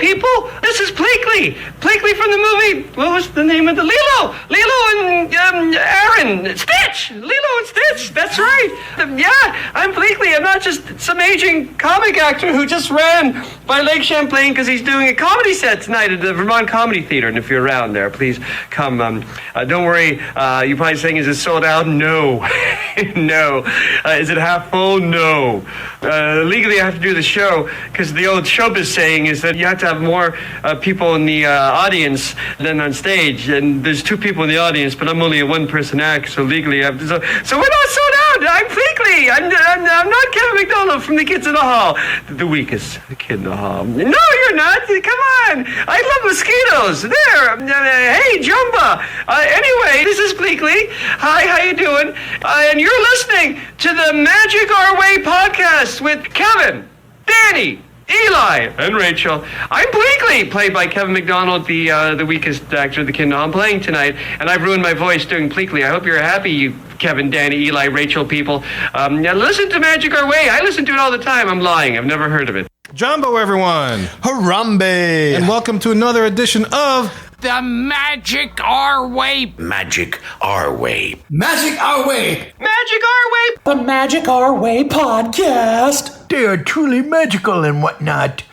people. This is Blakely. Blakely from the movie. What was the name of the Lilo and Aaron. Stitch. Lilo and Stitch. That's right. Yeah, I'm Blakely. I'm not just some aging comic actor who just ran by Lake Champlain because he's doing a comedy set tonight at the Vermont Comedy Theater. And if you're around there, please come. Don't worry. You're probably saying, is it sold out? No. No. Is it half full? No. Legally, I have to do the show because the old showbiz saying is that you have to have more people in the audience than on stage. And there's 2 people in the audience, but I'm only a 1-person act, so legally I have to. So we're not sold out. I'm Blakely. I'm not Kevin McDonald from the Kids in the Hall. The weakest kid in the hall. No, you're not. Come on. I love mosquitoes. There. Hey, Jumba. Anyway, this is Blakely. Hi, how you doing? And you're listening to the Magic Our Way podcast with Kevin, Danny, Eli, and Rachel. I'm Blakely, played by Kevin McDonald, the weakest actor of the Kid in the Hall. I'm playing tonight, and I've ruined my voice doing Blakely. I hope you're happy, you Kevin, Danny, Eli, Rachel people. Listen to Magic Our Way. I listen to it all the time. I'm lying. I've never heard of it. Jumbo, everyone. Harambe. And welcome to another edition of The Magic Our Way. Magic Our Way. Magic Our Way. Magic Our Way. The Magic Our Way podcast. They are truly magical and whatnot.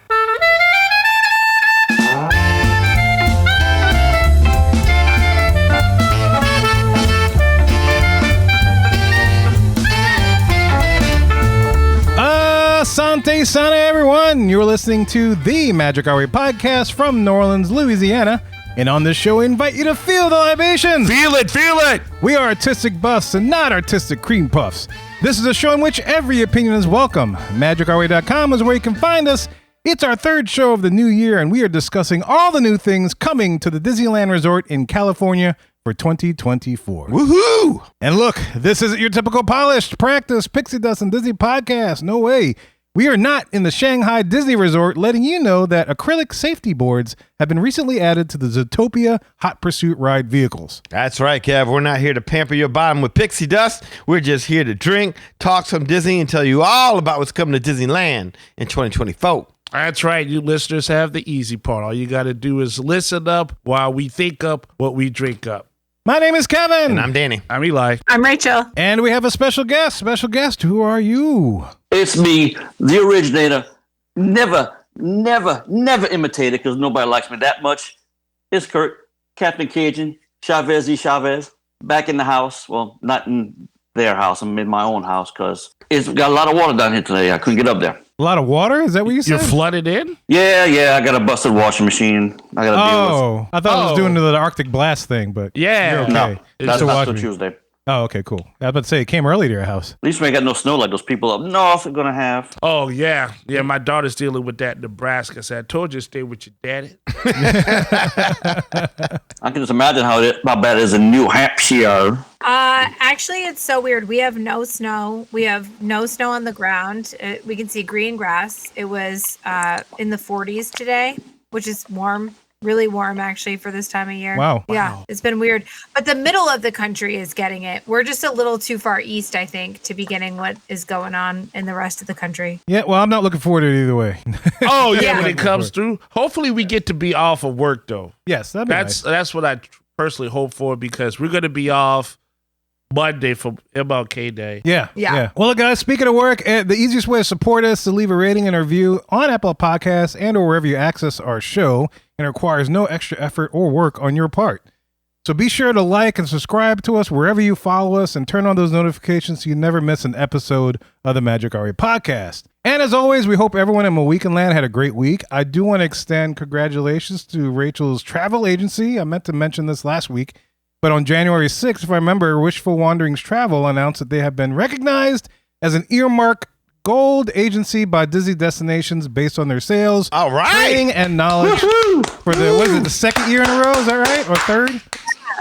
Asante Sana, everyone. You're listening to the Magic Our Way podcast from New Orleans, Louisiana. And on this show, we invite you to feel the libations. Feel it, feel it. We are artistic buffs and not artistic cream puffs. This is a show in which every opinion is welcome. MagicOurWay.com is where you can find us. It's our 3rd show of the new year, and we are discussing all the new things coming to the Disneyland Resort in California for 2024. Woohoo! And look, this isn't your typical polished, practice, pixie dust, and Disney podcast. No way. We are not in the Shanghai Disney Resort, letting you know that acrylic safety boards have been recently added to the Zootopia Hot Pursuit ride vehicles. That's right, Kev. We're not here to pamper your bottom with pixie dust. We're just here to drink, talk some Disney, and tell you all about what's coming to Disneyland in 2024. That's right. You listeners have the easy part. All you got to do is listen up while we think up what we drink up. My name is Kevin. And I'm Danny. I'm Eli. I'm Rachel. And we have a special guest. Special guest, who are you? It's me, the originator. Never imitated because nobody likes me that much. It's Kurt, Captain Cajun, Chavez, back in the house. Well, not in their house. I'm in my own house because it's got a lot of water down here today. I couldn't get up there. A lot of water? Is that what you said? You're flooded in? Yeah. I got a busted washing machine. I got to deal with. I thought I was doing the Arctic blast thing, but Yeah. you're okay. No, that's not till me. Tuesday. Oh, okay, cool. I was about to say, it came early to your house. At least we ain't got no snow like those people up north are going to have. Oh, yeah. Yeah, my daughter's dealing with that in Nebraska. So I told you to stay with your daddy. I can just imagine how bad it is in New Hampshire. Actually, it's so weird. We have no snow. We have no snow on the ground. We can see green grass. It was in the 40s today, which is warm. Really warm, actually, for this time of year. Wow. Yeah, it's been weird. But the middle of the country is getting it. We're just a little too far east, I think, to be getting what is going on in the rest of the country. Yeah, well, I'm not looking forward to it either way. Oh, yeah, Yeah. when it comes through. Hopefully we get to be off of work, though. Yes, that'd be nice. That's what I personally hope for because we're going to be off Monday for MLK Day. Yeah. Well, guys, speaking of work, the easiest way to support us is to leave a rating and a review on Apple Podcasts and or wherever you access our show, and it requires no extra effort or work on your part. So be sure to like and subscribe to us wherever you follow us and turn on those notifications so you never miss an episode of the Magic Our Way podcast. And as always, we hope everyone in Mohican Land had a great week. I do want to extend congratulations to Rachel's travel agency. I meant to mention this last week, but on January 6th, if I remember, Wishful Wanderings Travel announced that they have been recognized as an earmark gold agency by Disney Destinations based on their sales, All right. training, and knowledge for the second year in a row? Is that right? Or third?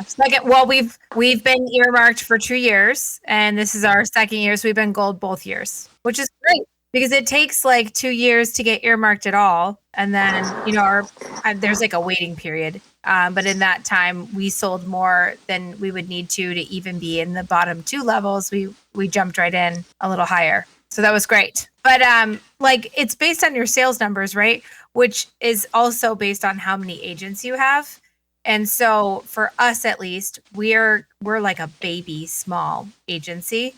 Second, well, we've been earmarked for 2 years, and this is our second year, so we've been gold both years, which is great because it takes like 2 years to get earmarked at all, and then there's like a waiting period. But in that time, we sold more than we would need to even be in the bottom 2 levels. We jumped right in a little higher. So that was great. But like it's based on your sales numbers, right? Which is also based on how many agents you have. And so for us, at least, we're like a baby small agency.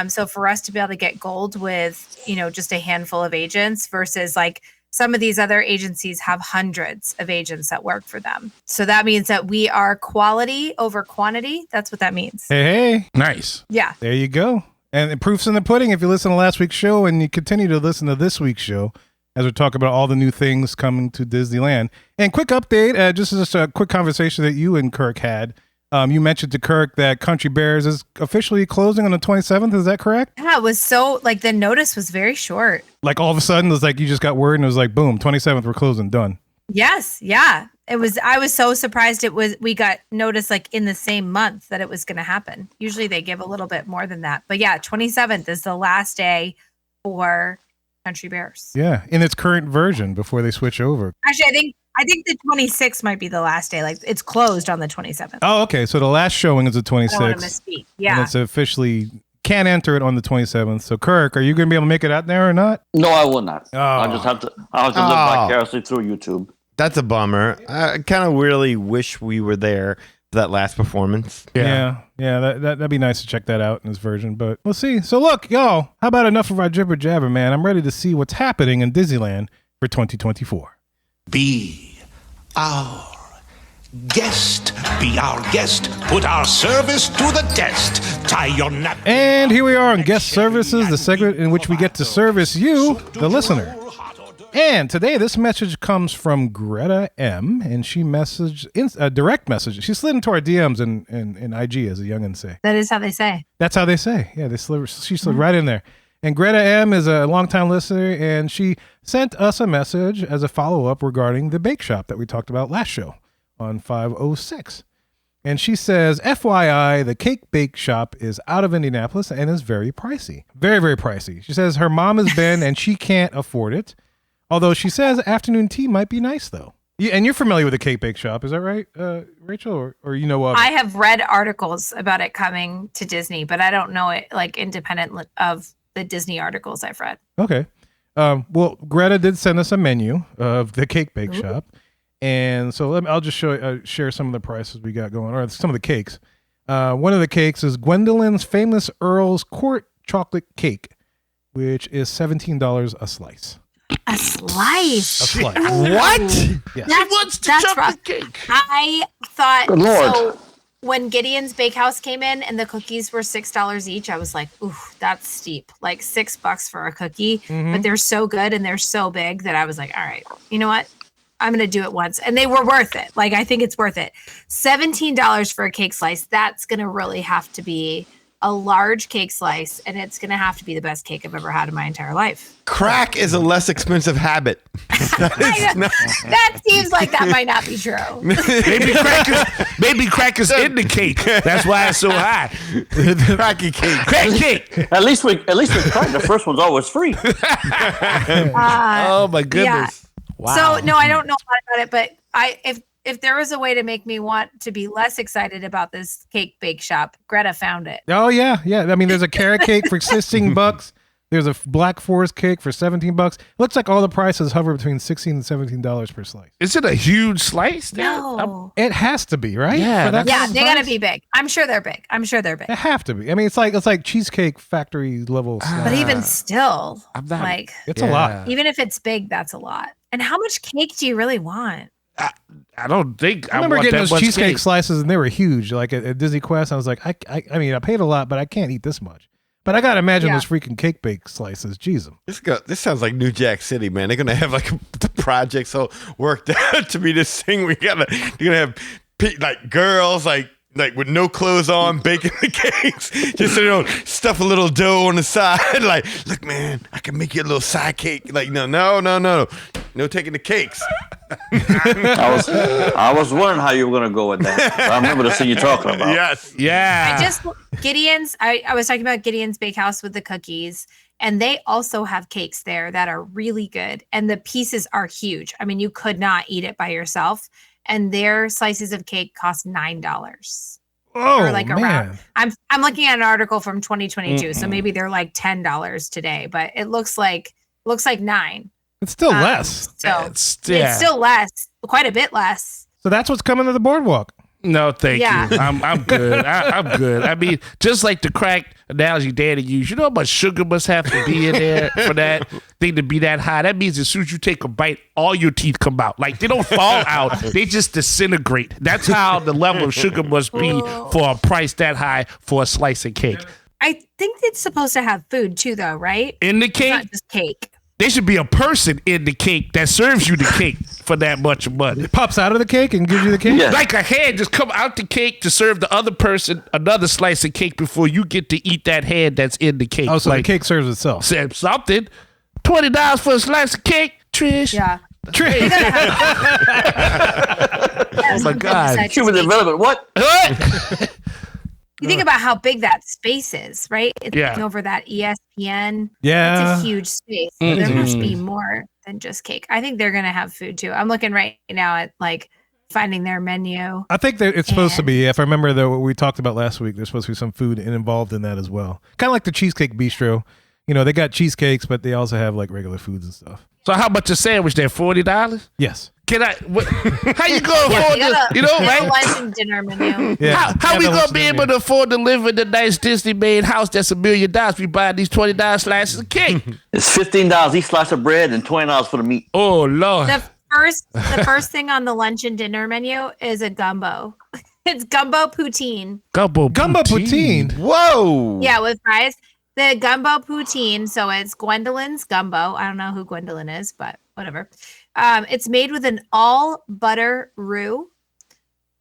So for us to be able to get gold with, just a handful of agents versus like some of these other agencies have hundreds of agents that work for them. So that means that we are quality over quantity. That's what that means. Hey. Nice. Yeah. There you go. And the proof's in the pudding if you listen to last week's show and you continue to listen to this week's show as we talk about all the new things coming to Disneyland. And quick update, just a quick conversation that you and Kirk had. You mentioned to Kirk that Country Bears is officially closing on the 27th. Is that correct? Yeah, it was so, like, the notice was very short. Like, all of a sudden, it was like you just got word and it was like, boom, 27th, we're closing, done. Yes, yeah. I was so surprised we got notice like in the same month that it was going to happen. Usually they give a little bit more than that. But yeah, 27th is the last day for Country Bears. Yeah, in its current version before they switch over. Actually, I think the 26th might be the last day. Like it's closed on the 27th. Oh, okay. So the last showing is the 26th. I don't want to misspeak. Yeah. And it's officially can't enter it on the 27th. So Kirk, are you going to be able to make it out there or not? No, I will not. Oh. I'll just have to live vicariously through YouTube. That's a bummer. I kind of really wish we were there for that last performance. Yeah. That'd be nice to check that out in this version, but we'll see. So look, y'all, how about enough of our jibber jabber, man? I'm ready to see what's happening in Disneyland for 2024. Be our guest. Be our guest. Put our service to the test. Tie your napkin. And here we are on Guest Services, the segment in which we get to service you, the listener. And today, this message comes from Greta M, and she messaged a direct message. She slid into our DMs in IG, as the youngins say. That is how they say. That's how they say. Yeah, she slid right in there. And Greta M is a longtime listener, and she sent us a message as a follow-up regarding the bake shop that we talked about last show on 506. And she says, FYI, the cake bake shop is out of Indianapolis and is very pricey. Very, very pricey. She says her mom has been and she can't afford it. Although she says afternoon tea might be nice, though. And you're familiar with the cake bake shop, is that right, Rachel? Or you know of it? I have read articles about it coming to Disney, but I don't know it like independent of the Disney articles I've read. Okay. Well, Greta did send us a menu of the cake bake shop. And so I'll just share some of the prices we got going, or some of the cakes. One of the cakes is Gwendolyn's Famous Earl's Court Chocolate Cake, which is $17 a slice. A slice. A slice. What? Yes. That's rough. Cake. I thought Good Lord. so. When Gideon's Bakehouse came in and the cookies were $6 each, I was like, "Ooh, that's steep! Like $6 for a cookie." But they're so good and they're so big that I was like, "All right, you know what? I'm gonna do it once," and they were worth it. Like I think it's worth it. $17 for a cake slice. That's gonna really have to be a large cake slice, and it's gonna have to be the best cake I've ever had in my entire life. Crack is a less expensive habit. That seems like that might not be true. Maybe crack is in the cake. That's why it's so high. Cracky cake. Crack cake. At least with crack, the first one's always free. Oh my goodness. Wow. So no, I don't know a lot about it, but if there was a way to make me want to be less excited about this cake bake shop, Greta found it. Oh, yeah. I mean, there's a carrot cake for $16. There's a Black Forest cake for $17. Looks like all the prices hover between $16 and $17 per slice. Is it a huge slice? No. It has to be, right? Yeah, For that Yeah, kind of they gotta price? be big. I'm sure they're big. They have to be. I mean, it's like Cheesecake Factory level stuff. But even still, I'm not- like, It's a lot. even if it's big, that's a lot. And how much cake do you really want? I don't think I remember want getting that those much cheesecake cake. slices, and they were huge. Like at Disney Quest, I was like, I mean, I paid a lot, but I can't eat this much. But I gotta imagine Yeah. those freaking cake bake slices. Jeez. This sounds like New Jack City, man. They're gonna have like the project so worked out to be this thing. They're gonna have like girls like with no clothes on, baking the cakes. Just stuff a little dough on the side. Like, look, man, I can make you a little side cake. Like, no taking the cakes. I was wondering how you were going to go with that. I remember the scene you're talking about. Yes. Yeah. I was talking about Gideon's Bakehouse with the cookies, and they also have cakes there that are really good, and the pieces are huge. I mean, you could not eat it by yourself, and their slices of cake cost $9. Oh, or like man. around. I'm looking at an article from 2022, so maybe they're like $10 today, but it looks like $9. It's still less. So It's still less, quite a bit less. So that's what's coming to the boardwalk. No, thank Yeah. you. I'm good. I'm good. I mean, just like the crack analogy Danny used, you know how much sugar must have to be in there for that thing to be that high? That means as soon as you take a bite, all your teeth come out. Like, they don't fall out. They just disintegrate. That's how the level of sugar must be for a price that high for a slice of cake. I think it's supposed to have food too, though, right? In the It's cake, not just cake. there should be a person in the cake that serves you the cake for that much money. It pops out of the cake and gives you the cake? Yeah. Like a hand just come out the cake to serve the other person another slice of cake before you get to eat that hand that's in the cake. Oh, so like, the cake serves itself. said something. $20 for a slice of cake, Trish. Yeah. Trish. Oh my God. Human development. What? What? You think about how big that space is, right? It's Yeah. over that ESPN. Yeah. It's a huge space. So there must be more than just cake. I think they're going to have food too. I'm looking right now at like finding their menu. I think that it's supposed to be. If I remember what we talked about last week, there's supposed to be some food involved in that as well. Kind of like the Cheesecake Bistro. You know, they got cheesecakes, but they also have like regular foods and stuff. So how much a sandwich there? $40? Yes. Can I? What, how you gonna afford They got this? You know, they got a right? lunch and dinner menu. Yeah. How we Yeah, gonna be able to afford to live in the nice Disney made house that's $1 million? We buy these $20 slices of cake. It's $15 each slice of bread and $20 for the meat. Oh Lord! The first thing on the lunch and dinner menu is a gumbo. It's gumbo poutine. Gumbo poutine. Whoa. Yeah, with fries. The gumbo poutine. So it's Gwendolyn's gumbo. I don't know who Gwendolyn is, but whatever. It's made with an all butter roux,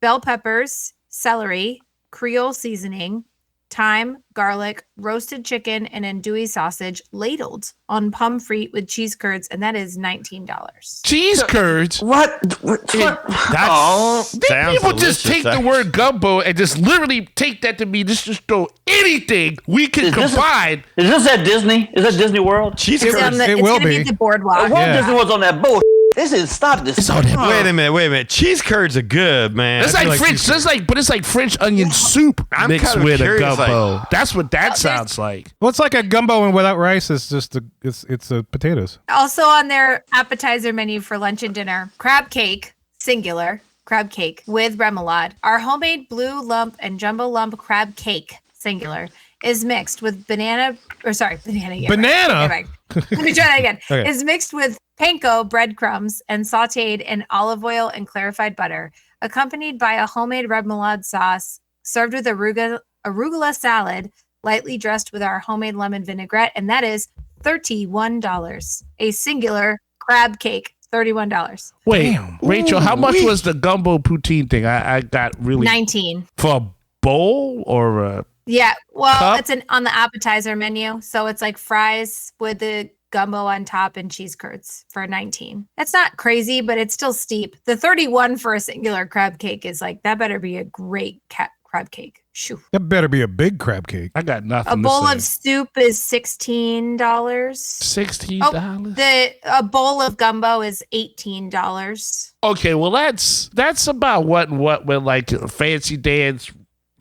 bell peppers, celery, Creole seasoning, thyme, garlic, roasted chicken, and andouille sausage ladled on pomme frite with cheese curds, and that is $19. Cheese curds. What? Oh, These Sounds people just delicious, take the actually. word gumbo and just literally take that to mean just throw anything we can Is this a- combine. is this at Disney? Is that Disney World? Cheese It's, curds. it's will gonna be. the boardwalk. Walt Yeah. Disney was on that bull. This is stop this. on that- Wait a minute. Cheese curds are good, man. It's I like feel like French. cheese It's like French onion soup I'm mixed kind of with a curious, gumbo. like- That's what that sounds like. Well, it's like a gumbo and without rice. It's just it's potatoes. Also on their appetizer menu for lunch and dinner, crab cake, singular, crab cake with remoulade. Our homemade blue lump and jumbo lump crab cake, singular, is mixed with banana. Yeah, Banana? right. Let me try that again. Okay. Is mixed with panko breadcrumbs and sautéed in olive oil and clarified butter, accompanied by a homemade remoulade sauce, served with arugula salad, lightly dressed with our homemade lemon vinaigrette, and that is $31. A singular crab cake, $31. Wait, Damn. Rachel, how much was the gumbo poutine thing? I got really 19. for a bowl or a Yeah, well, Cup? it's on the appetizer menu, so it's like fries with the gumbo on top and cheese curds for 19. That's not crazy, but it's still steep. The 31 for a singular crab cake is like that better be a great crab cake. Shoo. That better be a big crab cake. I got nothing. A to bowl say. of soup is $16. $16. A bowl of gumbo is $18. Okay, well that's about what when like fancy dance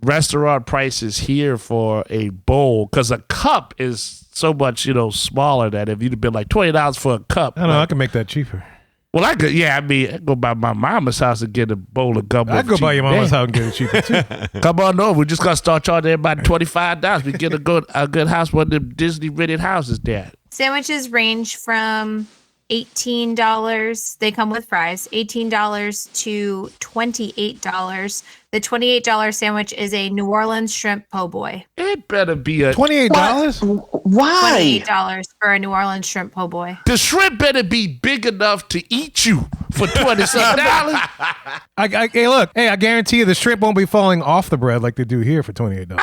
restaurant prices here for a bowl, because a cup is so much smaller that if you'd have been like $20 for a cup. I don't know. I can make that cheaper. Well, I could. Yeah, I mean, I go by my mama's house and get a bowl of gumbo. I'd go by your mama's house and get it cheaper too. Come on over. We're just gonna start charging everybody $25. We get a good house, one of them Disney rented houses there. Sandwiches range from $18. They come with fries. $18 to $28. The $28 sandwich is a New Orleans shrimp po' boy. It better be a $28? Why? $28 for a New Orleans shrimp po' boy. the shrimp better be big enough to eat you for $27. Hey, look. Hey, I guarantee you the shrimp won't be falling off the bread like they do here for $28.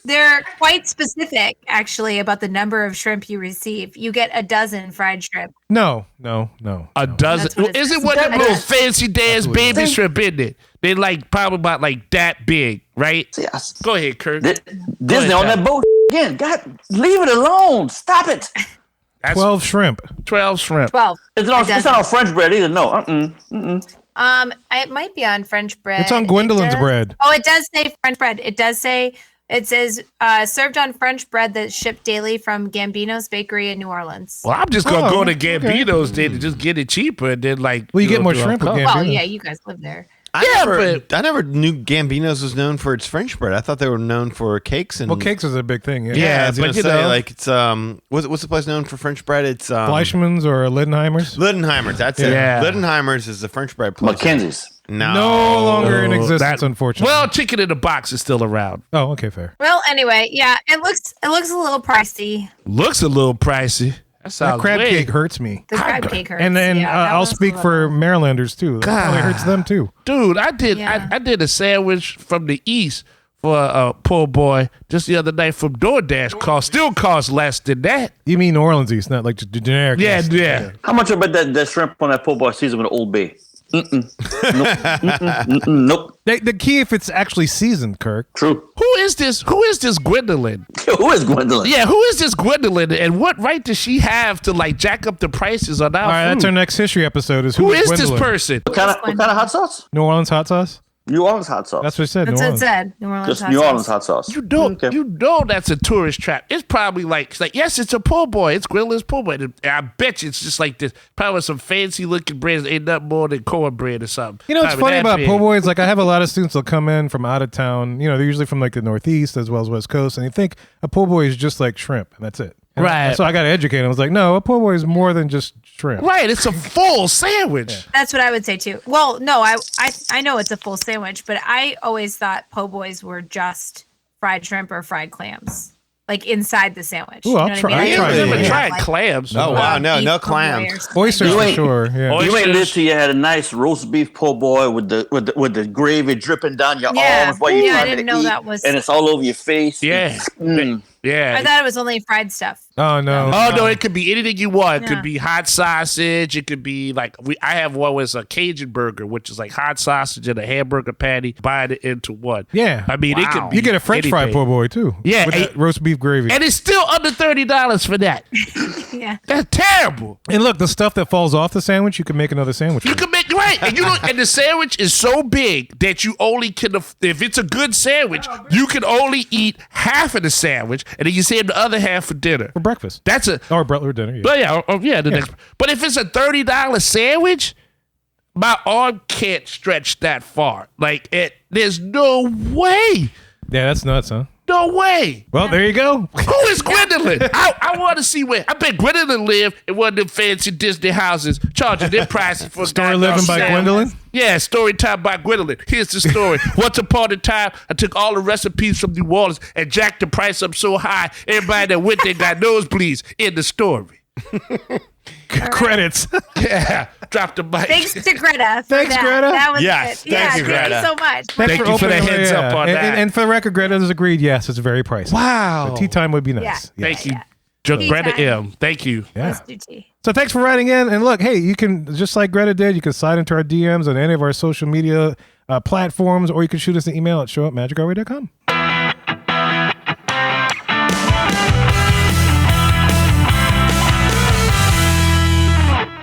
They're quite specific, actually, about the number of shrimp you receive. You get a dozen fried shrimp. No. A dozen. That's what it Is it says. one of them little That- fancy dance baby shrimp in it? They like probably about like that big, right? See, Go ahead, Kurt. Disney on that boat again. God, leave it alone. Stop it. That's 12 shrimp. 12 shrimp. 12. It's not on French bread either. No. It might be on French bread. It's on Gwendolyn's bread. Oh, it does say French bread. It says served on French bread that's shipped daily from Gambino's Bakery in New Orleans. Well, I'm just gonna go to okay. Gambino's then to just get it cheaper and then like. Well, you get more do a shrimp with cup. Gambino. Well, yeah, you guys live there. I never knew Gambino's was known for its French bread. I thought they were known for cakes and. Well, cakes is a big thing. Yeah. Yeah, I was but gonna you say know. like it's what's the place known for French bread? It's Fleischmann's or Lidenheimer's. Lidenheimer's. That's it. Yeah. Lidenheimer's is the French bread place. Mackenzie's. No, longer in Oh, existence, unfortunately. Well, chicken in the box is still around. Oh, okay, fair. Well, anyway, yeah, it looks a little pricey. Looks a little pricey. That That sounds crab way- cake hurts me. The crab cake hurts. And then yeah, that I'll one's speak a for little- Marylanders too. That probably hurts them too. Dude, I did Yeah. I did a sandwich from the east for a poor boy just the other night from DoorDash. Still costs less than that. You mean New Orleans East, not like just the generic. Yeah, East. yeah. How much about that shrimp on that po' boy season with Old Bay? Nope. The key if it's actually seasoned, Kirk. True. Who is this Gwendolyn? Who is Gwendolyn? Yeah, who is this Gwendolyn and what right does she have to like jack up the prices on our All right, food? that's our next history episode. Is Who is Gwendolyn? this person? What kind of hot sauce? New Orleans hot sauce. New Orleans hot sauce. That's what I said. That's New what it Orleans. said. New Orleans. Just hot New sauce. Orleans hot sauce. You don't Okay. you know that's a tourist trap. It's probably like yes, it's a poor boy. It's Gwendolyn's poor boy. And I bet you it's just like this. Probably some fancy looking bread ain't nothing more than cornbread or something. You know what's Probably funny that about big. po' boys? Like I have a lot of students that come in from out of town. You know, they're usually from like the Northeast as well as West Coast, and they think a po' boy is just like shrimp, and that's it. And Right. So I got to educate them. I was like, no, a po' boy is more than just shrimp. Right, it's a full sandwich. That's what I would say too. Well, no, I know it's a full sandwich, but I always thought po' boys were just fried shrimp or fried clams, like inside the sandwich. Ooh, I'll what try- I I'll mean? try I it. didn't Never Yeah. tried like, clams. Oh wow, beef no po' boy clams. or something. Oysters You for ain't- sure. Yeah. Oysters. You ain't lived till you had a nice roast beef po' boy with the gravy dripping down your Yeah. arms while you're Yeah, I trying didn't to know eat, that was- and it's all over your face. Yeah. Mm. Yeah. I thought it was only fried stuff. Oh no. Oh no! It could be anything you want. It Yeah. could be hot sausage. It could be like I have one was a Cajun burger, which is like hot sausage and a hamburger patty, bind it into one. Yeah. I mean, it could be You get a French fry anything. po' boy too. Yeah, with and- that roast beef gravy. and it's still under $30 for that. Yeah. That's terrible. And look, the stuff that falls off the sandwich, you can make another sandwich. You with. can make right, and you know, and the sandwich is so big that you only can, if it's a good sandwich, you can only eat half of the sandwich, and then you save the other half for dinner. for breakfast That's a or butler dinner. Yeah. But yeah, the next. But if it's a $30 sandwich, my arm can't stretch that far. Like there's no way, Yeah, that's nuts, huh? no way. Well, there you go. Who is Gwendolyn? I want to see where. I bet Gwendolyn lived in one of them fancy Disney houses, charging their prices for Story goddamn living by sandwich. Gwendolyn. Yeah, story time by Gwendolyn. Here's the story. Once upon a time, I took all the recipes from New Orleans and jacked the price up so high, everybody that went there got nosebleeds. In the story. Credits. Yeah, drop the mic. Thanks to Greta. For Thanks, that. Greta. That was Yes, it. Yeah, thank you, thank Greta. you so much. Thank you for the opening- heads up on and, that. And for the record, Greta has agreed. Yes, it's very pricey. Wow. But tea time would be nice. Yeah. Thank you. Yeah. Greta Anytime. M. Thank you. Yeah. Let's do tea. So thanks for writing in. And look, hey, you can, just like Greta did, you can slide into our DMs on any of our social media platforms, or you can shoot us an email at show@magicourway.com.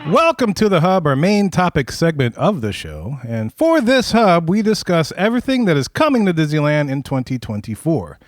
Welcome to the Hub, our main topic segment of the show. And for this Hub, we discuss everything that is coming to Disneyland in 2024.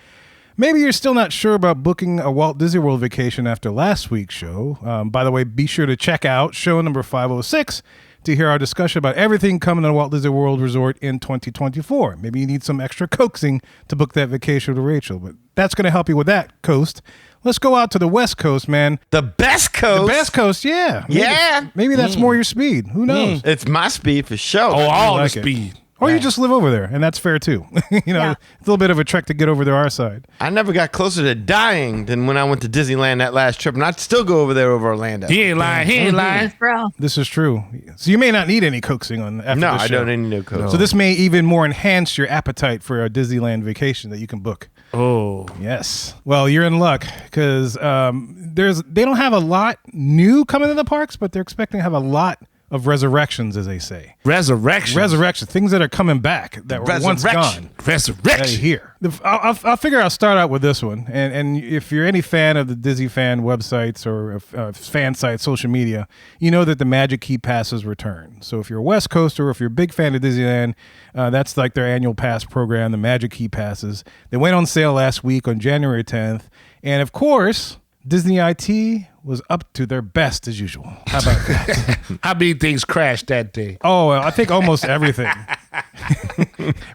Maybe you're still not sure about booking a Walt Disney World vacation after last week's show. By the way, be sure to check out show number 506 to hear our discussion about everything coming to Walt Disney World Resort in 2024. Maybe you need some extra coaxing to book that vacation with Rachel, but that's going to help you with that coast. Let's go out to the West Coast, man. The best coast. The best coast, yeah. Yeah. Maybe that's more your speed. Who knows? It's my speed for sure. Oh, all like the it. speed. Or you just live over there, and that's fair too. You know, Yeah. it's a little bit of a trek to get over to our side. I never got closer to dying than when I went to Disneyland that last trip, and I'd still go over there over Orlando. He ain't lying. He ain't lying. Bro. This is true. So you may not need any coaxing on after No, this I show. don't need no coast. So this may even more enhance your appetite for a Disneyland vacation that you can book. Oh, Yes. Well, you're in luck because they don't have a lot new coming to the parks, but they're expecting to have a lot of resurrections, as they say. Resurrection. Things that are coming back that were once gone. Resurrection. Here. I'll figure I'll start out with this one. And if you're any fan of the Disney fan websites or fan sites, social media, you know that the Magic Key Passes return. So if you're a West Coaster or if you're a big fan of Disneyland, that's like their annual pass program, the Magic Key Passes. They went on sale last week on January 10th. And of course, Disney IT was up to their best as usual. How about that? How many things crashed that day? Oh, I think almost everything.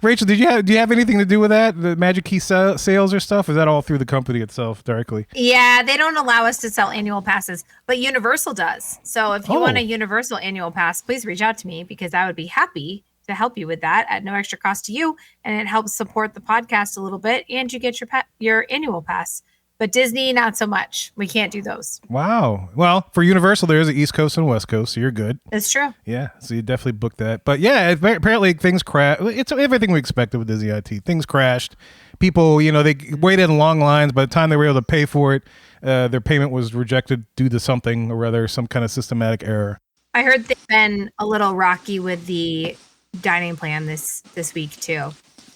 Rachel, do you have anything to do with that? The Magic Key sales or stuff? Is that all through the company itself directly? Yeah, they don't allow us to sell annual passes, but Universal does. So if you want a Universal annual pass, please reach out to me because I would be happy to help you with that at no extra cost to you, and it helps support the podcast a little bit, and you get your annual pass. But Disney, not so much. We can't do those. Wow. Well, for Universal, there is an East Coast and West Coast, so you're good. It's true. Yeah, so you definitely booked that. But yeah, apparently things crashed. It's everything we expected with Disney IT. Things crashed. People, they waited in long lines. By the time they were able to pay for it, their payment was rejected due to something or rather some kind of systematic error. I heard they've been a little rocky with the dining plan this week too.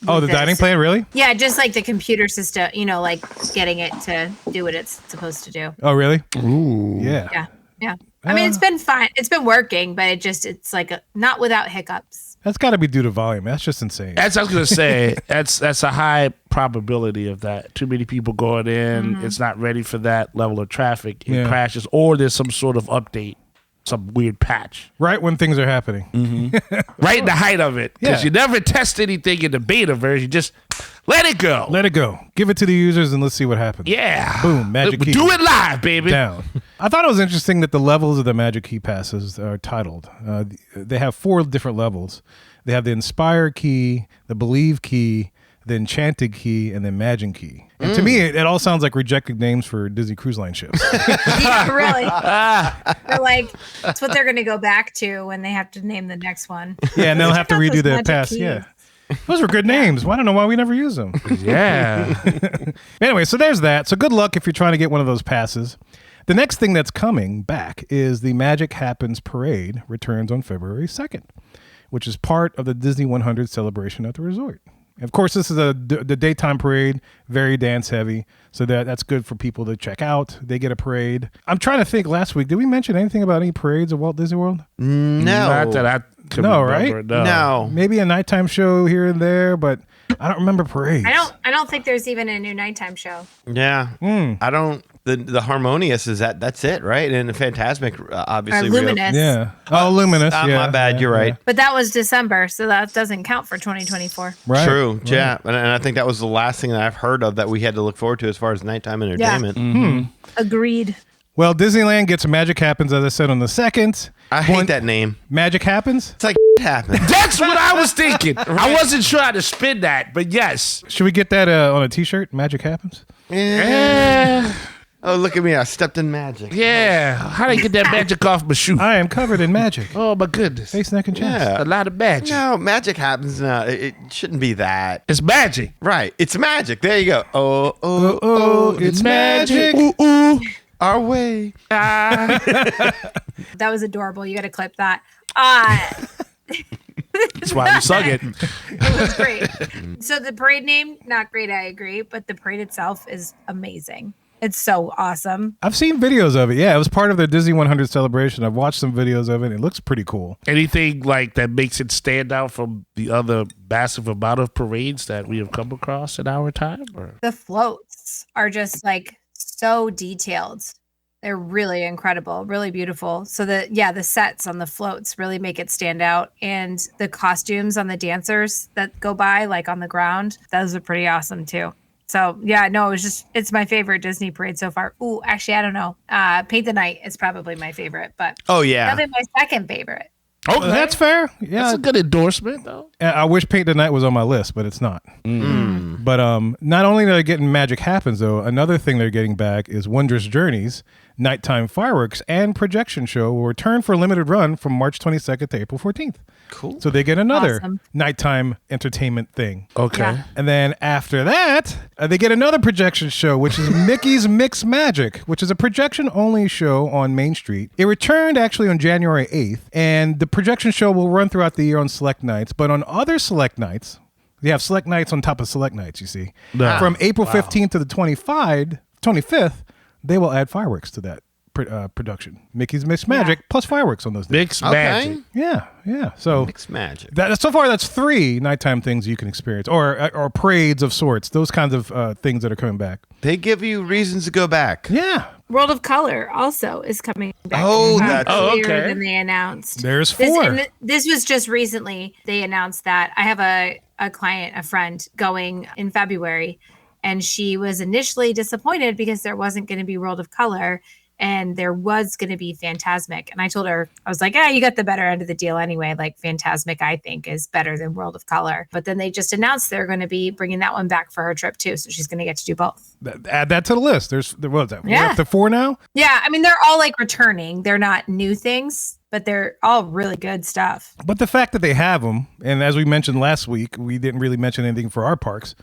Oh, the dining plan, really? Yeah, just like the computer system, like getting it to do what it's supposed to do. Oh, really? Ooh. Yeah. Yeah. I mean, it's been fine. It's been working, but it's like not without hiccups. That's got to be due to volume. That's just insane. That's what I was gonna say. That's a high probability of that. Too many people going in. Mm-hmm. It's not ready for that level of traffic. It crashes, or there's some sort of update, some weird patch. Right when things are happening. Mm-hmm. Right in the height of it. Because you never test anything in the beta version. You just let it go. Let it go. Give it to the users and let's see what happens. Yeah. Boom. Magic Key. Do it live, baby. Down. I thought it was interesting that the levels of the Magic Key Passes are titled. They have 4 different levels. They have the Inspire Key, the Believe Key, the Enchanted Key, and the Imagine Key. And to me, it all sounds like rejected names for Disney Cruise Line ships. Yeah, really. They're like, that's what they're going to go back to when they have to name the next one. Yeah, and they'll have to redo the Magic pass. Keys. Yeah. Those were good names. Well, I don't know why we never use them. Yeah. Anyway, so there's that. So good luck if you're trying to get one of those passes. The next thing that's coming back is the Magic Happens Parade returns on February 2nd, which is part of the Disney 100 celebration at the resort. Of course, this is the daytime parade, very dance heavy, so that's good for people to check out. They get a parade. I'm trying to think. Last week, did we mention anything about any parades at Walt Disney World? No. Not that I can remember. Right? No. Maybe a nighttime show here and there, but I don't remember parades. I don't think there's even a new nighttime show. Yeah. I don't. The Harmonious is that's it, right? And the Phantasmic, obviously. Luminous. Yeah. Oh, Luminous. Yeah. My bad. You're right. But that was December, so that doesn't count for 2024. Right. True. Right. Yeah. And I think that was the last thing that I've heard of that we had to look forward to as far as nighttime entertainment. Agreed. Well, Disneyland gets Magic Happens, as I said, on the 2nd. I hate that name. Magic Happens? It's like happened. That's what I was thinking. I wasn't sure how to spin that, but yes. Should we get that on a t-shirt? Magic Happens? Yeah. Oh, look at me. I stepped in magic. Yeah. How did I get that magic off my shoe? I am covered in magic. Oh, my goodness. Face, neck, and chest. Yeah. A lot of magic. No, magic happens now. It shouldn't be that. It's magic. Right. It's magic. There you go. Oh, it's magic. Ooh, ooh. Our way. That was adorable. You got to clip that. That's why we sung it. It was great. So the parade name, not great, I agree, but the parade itself is amazing. It's so awesome. I've seen videos of it. Yeah, it was part of the Disney 100 celebration. I've watched some videos of it. It looks pretty cool. Anything like that makes it stand out from the other massive amount of parades that we have come across in our time? Or? The floats are just like so detailed. They're really incredible, really beautiful. So the sets on the floats really make it stand out. And the costumes on the dancers that go by, like on the ground, those are pretty awesome too. So yeah, no, it's my favorite Disney parade so far. Ooh, actually, I don't know. Paint the Night is probably my favorite, but oh yeah, probably my second favorite. Oh, that's fair. Yeah, that's a good endorsement, though. I wish Paint the Night was on my list, but it's not. But not only are they getting Magic Happens, though, another thing they're getting back is Wondrous Journeys. nighttime fireworks and projection show will return for a limited run from March 22nd to April 14th. Cool. So they get another Awesome. nighttime entertainment thing. Okay. Yeah. And then after that, they get another projection show, which is Mickey's Mix Magic, which is a projection-only show on Main Street. It returned actually on January 8th, and the projection show will run throughout the year on select nights. But on other select nights, they have select nights on top of select nights, you see. From April 15th to the 25th, they will add fireworks to that production. Mickey's Mix Magic plus fireworks on those days. Mixed magic. Yeah. So Mixed magic. so far, that's 3 nighttime things you can experience, or parades of sorts. Those kinds of things that are coming back. They give you reasons to go back. Yeah, World of Color also is coming back. Oh, that's- earlier okay. than they announced. there's This, 4. and this was just recently they announced that. I have a client, a friend, going in February, and she was initially disappointed because there wasn't going to be World of Color and there was going to be Phantasmic. And I told her, I was like, you got the better end of the deal anyway. Like Phantasmic, I think, is better than World of Color. But then they just announced they're going to be bringing that one back for her trip too. So she's going to get to do both. Add that to the list. What is that? We're Yeah. up to 4 now. Yeah. I mean, they're all like returning. They're not new things, but they're all really good stuff. But the fact that they have them, and as we mentioned last week, we didn't really mention anything for our parks.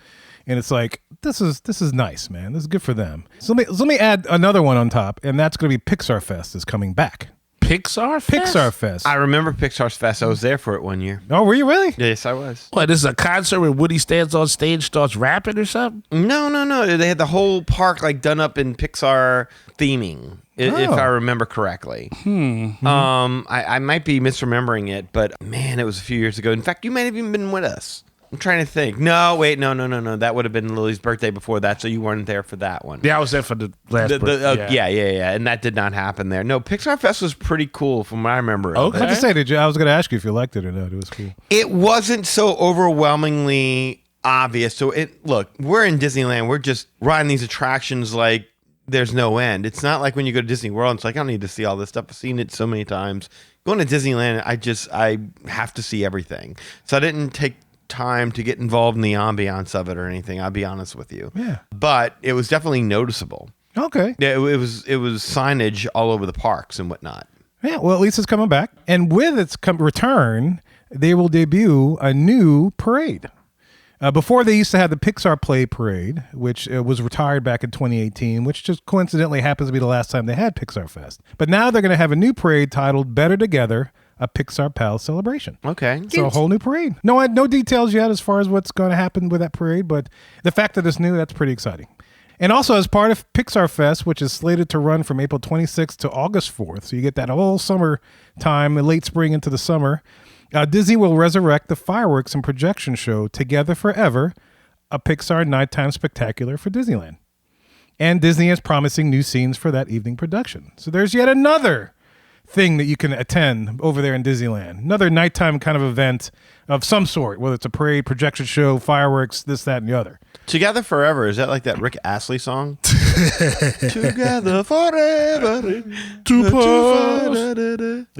And it's like, this is nice, man. This is good for them. So let me add another one on top, and that's going to be Pixar Fest is coming back. Pixar Fest? Pixar Fest. I remember Pixar's Fest. I was there for it one year. Oh, were you really? Yes, I was. What, this is a concert where Woody stands on stage, starts rapping or something? No. They had the whole park like done up in Pixar theming, if I remember correctly. I might be misremembering it, but man, it was a few years ago. In fact, you might have even been with us. I'm trying to think. No. That would have been Lily's birthday before that, so you weren't there for that one. Yeah, I was there for the last birthday. Yeah. And that did not happen there. No, Pixar Fest was pretty cool from what I remember. of Okay. it. I have to say, I was going to ask you if you liked it or not. It was cool. It wasn't so overwhelmingly obvious. So look, we're in Disneyland. We're just riding these attractions like there's no end. It's not like when you go to Disney World, it's like, I don't need to see all this stuff. I've seen it so many times. Going to Disneyland, I have to see everything. So I didn't take time to get involved in the ambiance of it or anything. I'll be honest with you. Yeah. But it was definitely noticeable. Okay. Yeah, it was signage all over the parks and whatnot. Yeah, well, at least it's coming back. And with its return, they will debut a new parade. Before, they used to have the Pixar Play Parade, which was retired back in 2018, which just coincidentally happens to be the last time they had Pixar Fest. But now they're going to have a new parade titled Better Together, a Pixar Pals Celebration. Okay. So a whole new parade. No details yet as far as what's going to happen with that parade, but the fact that it's new, that's pretty exciting. And also, as part of Pixar Fest, which is slated to run from April 26th to August 4th, so you get that whole summer time, the late spring into the summer, Disney will resurrect the fireworks and projection show Together Forever, a Pixar nighttime spectacular for Disneyland. And Disney is promising new scenes for that evening production. So there's yet another thing that you can attend over there in Disneyland. Another nighttime kind of event of some sort, whether it's a parade, projection show, fireworks, this, that, and the other. Together Forever. Is that like that Rick Astley song? Together forever. Is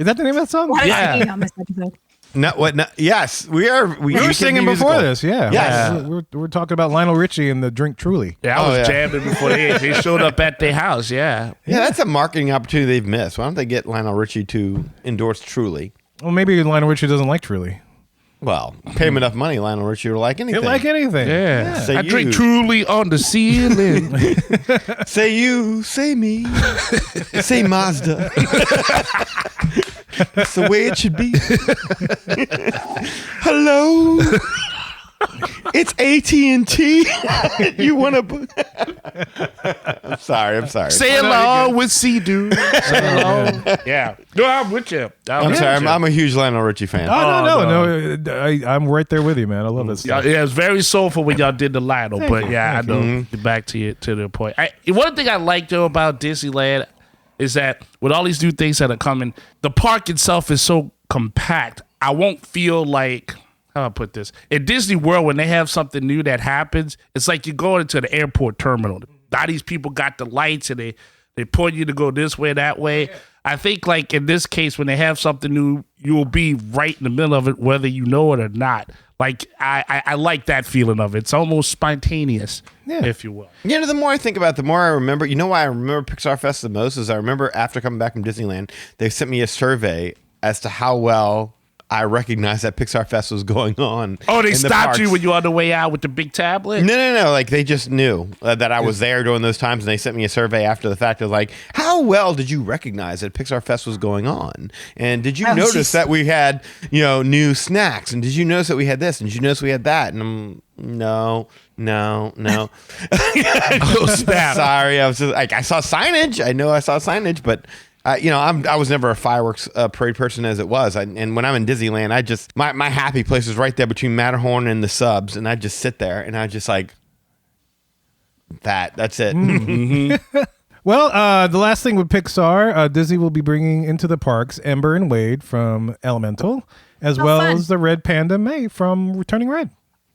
that the name of that song? Why am I Yeah. singing on this episode? No, what? No, yes, we are. We were singing before this, yeah. Yes. We're talking about Lionel Richie and the Drink Truly. Yeah, I was yeah. jamming before they showed up at their house. Yeah. Yeah, that's a marketing opportunity they've missed. Why don't they get Lionel Richie to endorse Truly? Well, maybe Lionel Richie doesn't like Truly. Well, pay him enough money, Lionel Richie will like anything. He'll like anything. Yeah. Say I drink you. truly on the ceiling. Say you, say me, say Mazda. That's the way it should be. Hello, it's AT&T. You want to? I'm sorry. Say along with Sea-Doo. Say along. Yeah. No, I'm with you. I'm sorry. I'm a huge Lionel Richie fan. No. I'm right there with you, man. I love this. Yeah, it was very soulful when y'all did the Lionel, but yeah, I know. Get back to the point. One thing I like though about Disneyland is that with all these new things that are coming, the park itself is so compact. I won't feel like, how do I put this? In Disney World, when they have something new that happens, it's like you're going into the airport terminal. A lot of these people got the lights and they point you to go this way, that way. I think like in this case, when they have something new, you'll be right in the middle of it, whether you know it or not. Like I like that feeling of it. It's almost spontaneous, if you will. You know, the more I think about it, the more I remember. You know why I remember Pixar Fest the most is I remember after coming back from Disneyland, they sent me a survey as to how well I recognized that Pixar Fest was going on. Oh, they in the stopped you parks. when you were on the way out with the big tablet? No. Like they just knew that I was there during those times, and they sent me a survey after the fact. Of like, how well did you recognize that Pixar Fest was going on? And did you notice that we had, new snacks? And did you notice that we had this? And did you notice we had that? And I'm no. Oh, snap. Sorry, I was just like, I saw signage. I know I saw signage, but. I was never a fireworks parade person as it was. And when I'm in Disneyland, I just, my happy place is right there between Matterhorn and the subs. And I just sit there and I just like, that's it. Mm-hmm. Well, the last thing with Pixar, Disney will be bringing into the parks Ember and Wade from Elemental, as well fun. as the Red Panda May from Returning Red.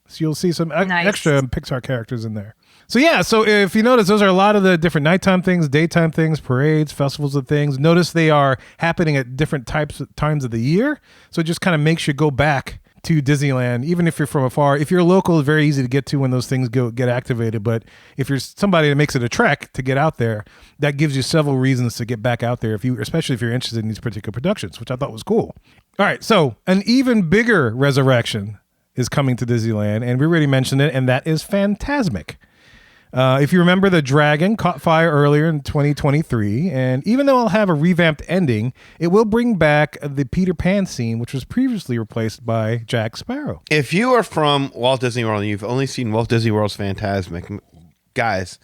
So you'll see some Nice. extra Pixar characters in there. So yeah, so if you notice, those are a lot of the different nighttime things, daytime things, parades, festivals of things. Notice they are happening at different times of the year. So it just kind of makes you go back to Disneyland, even if you're from afar. If you're local, it's very easy to get to when those things get activated. But if you're somebody that makes it a trek to get out there, that gives you several reasons to get back out there, especially if you're interested in these particular productions, which I thought was cool. All right, so an even bigger resurrection is coming to Disneyland, and we already mentioned it, and that is Fantasmic. If you remember, the dragon caught fire earlier in 2023, and even though it'll have a revamped ending, it will bring back the Peter Pan scene, which was previously replaced by Jack Sparrow. If you are from Walt Disney World and you've only seen Walt Disney World's Fantasmic, guys,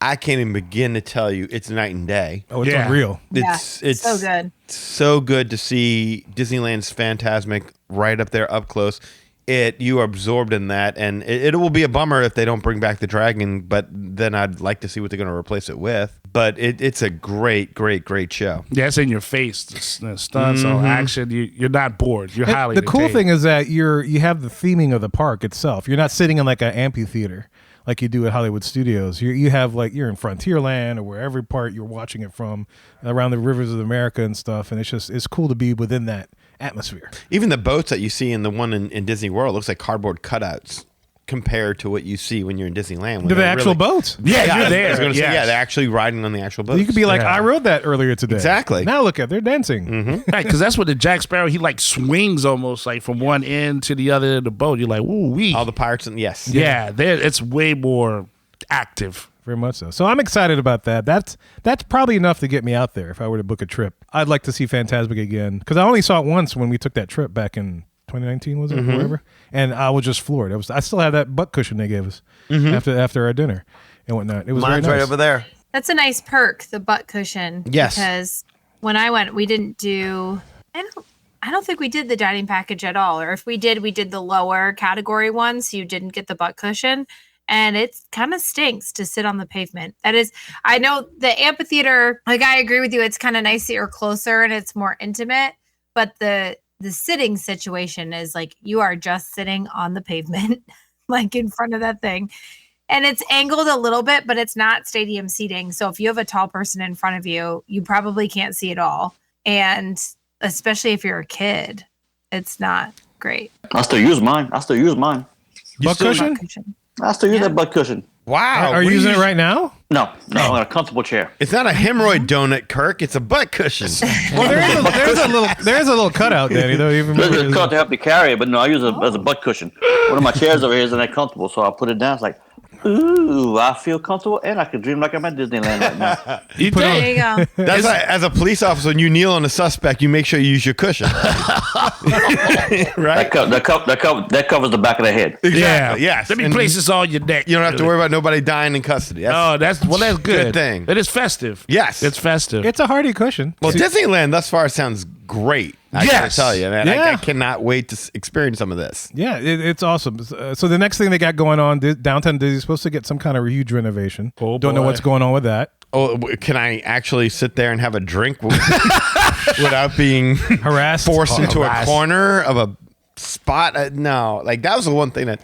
I can't even begin to tell you it's night and day. Oh, it's unreal. It's so good. So good to see Disneyland's Fantasmic right up there, up close. You are absorbed in that, and it will be a bummer if they don't bring back the dragon, but then I'd like to see what they're going to replace it with. But it's a great show. Yeah, it's in your face. The stunts, all action. You're not bored. You're highly The cool entertained. thing is that you have the theming of the park itself. You're not sitting in like an amphitheater like you do at Hollywood Studios. You have like, you're in Frontierland or wherever part you're watching it from, around the rivers of America and stuff, and it's cool to be within that atmosphere. Even the boats that you see in the one in Disney World looks like cardboard cutouts compared to what you see when you're in Disneyland. To the actual boats. Yeah, you're there. I was gonna say, Yes. they're actually riding on the actual boats. You could be like, I rode that earlier today. Exactly. Now look at, they're dancing. Right, because that's what the Jack Sparrow, he like swings almost like from one end to the other end of the boat. You're like, ooh wee. all the pirates and yes. Yeah, it's way more active. Very much so. So I'm excited about that. That's probably enough to get me out there if I were to book a trip. I'd like to see Fantasmic again, because I only saw it once when we took that trip back in 2019, was it? Or whatever. And I was just floored. I still have that butt cushion they gave us after our dinner and whatnot. It was Mine's very nice. right over there. That's a nice perk, the butt cushion. Yes. Because when I went, we didn't do. I don't think we did the dining package at all. Or if we did the lower category one, so you didn't get the butt cushion. And it kind of stinks to sit on the pavement. That is, I know the amphitheater, like I agree with you, it's kind of nice that you're closer and it's more intimate, but the sitting situation is like you are just sitting on the pavement, like in front of that thing. And it's angled a little bit, but it's not stadium seating. So if you have a tall person in front of you, you probably can't see it all. And especially if you're a kid, it's not great. I still use mine. Butt cushion? Butt cushion. I still use that butt cushion. Wow. Are you using it right now? No, I'm in a comfortable chair. It's not a hemorrhoid donut, Kirk. It's a butt cushion. Well, there's a little cutout, Danny. Though even There's a cut to help me carry it, but no, I use it as a butt cushion. One of my chairs over here isn't that comfortable, so I put it down. It's like, ooh, I feel comfortable, and I can dream like I'm at Disneyland right now. There you go. That's like, as a police officer, when you kneel on a suspect, you make sure you use your cushion. Right? That covers the back of the head. Exactly. Yes. Let me And place this on your neck. you don't have to worry about nobody dying in custody. That's good. good thing. It is festive. Yes. It's festive. It's a hardy cushion. Well, Disneyland thus far sounds great. I gotta Yes. tell you, man. Yeah. I cannot wait to experience some of this. Yeah, it's awesome. So the next thing they got going on, Downtown Disney is supposed to get some kind of huge renovation. Oh, Don't know boy. what's going on with that. Oh, can I actually sit there and have a drink without being Harassed. forced into a Harassed. corner of a spot? No, like that was the one thing that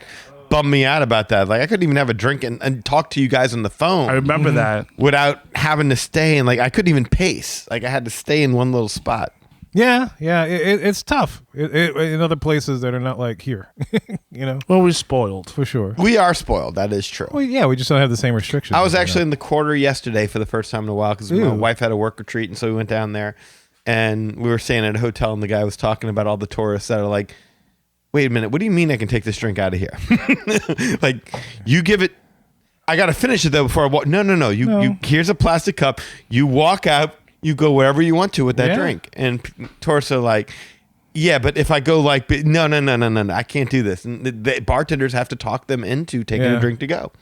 bummed me out about that. Like I couldn't even have a drink and talk to you guys on the phone. I remember that. Without having to stay, and like I couldn't even pace. Like I had to stay in one little spot. Yeah, it's tough in other places that are not like here. Well, we're spoiled for sure. We are spoiled. That is true. Well, yeah, we just don't have the same restrictions. I was actually in the Quarter yesterday for the first time in a while because my wife had a work retreat, and so we went down there, and we were staying at a hotel, and the guy was talking about all the tourists that are like, "Wait a minute, what do you mean I can take this drink out of here? Like, you give it." I got to finish it though before I walk. No. You here's a plastic cup. You walk out. You go wherever you want to with that drink. And tourists are like, yeah, but if I go like, no, I can't do this. And the bartenders have to talk them into taking a drink to go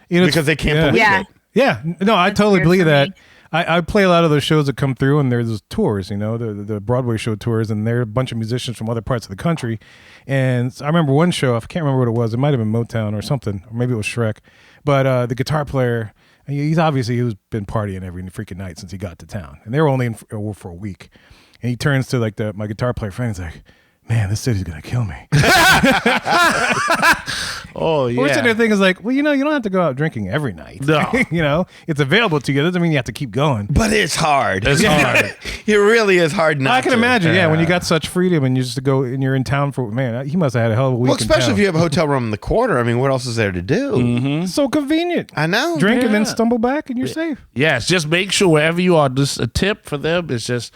because they can't believe it. Yeah, no, I totally believe that. I play a lot of those shows that come through, and there's those tours, the Broadway show tours, and there are a bunch of musicians from other parts of the country. And I remember one show, I can't remember what it was. It might have been Motown or something, or maybe it was Shrek. But the guitar player, he's been partying every freaking night since he got to town, and they were only in for a week. And he turns to like my guitar player friend, he's like, "Man, this city's gonna kill me." Oh yeah. We're sitting there thinking, like, well, you don't have to go out drinking every night. No. It's available to you. That doesn't mean you have to keep going. But it's hard. It's hard. It really is hard not I can to. imagine, when you got such freedom and you just go and you're in town for, man, he must have had a hell of a week. Well, especially if you have a hotel room in the Quarter. I mean, what else is there to do? Mm-hmm. It's so convenient. I know. Drink and then stumble back and you're safe. Yes, just make sure wherever you are, just a tip for them is just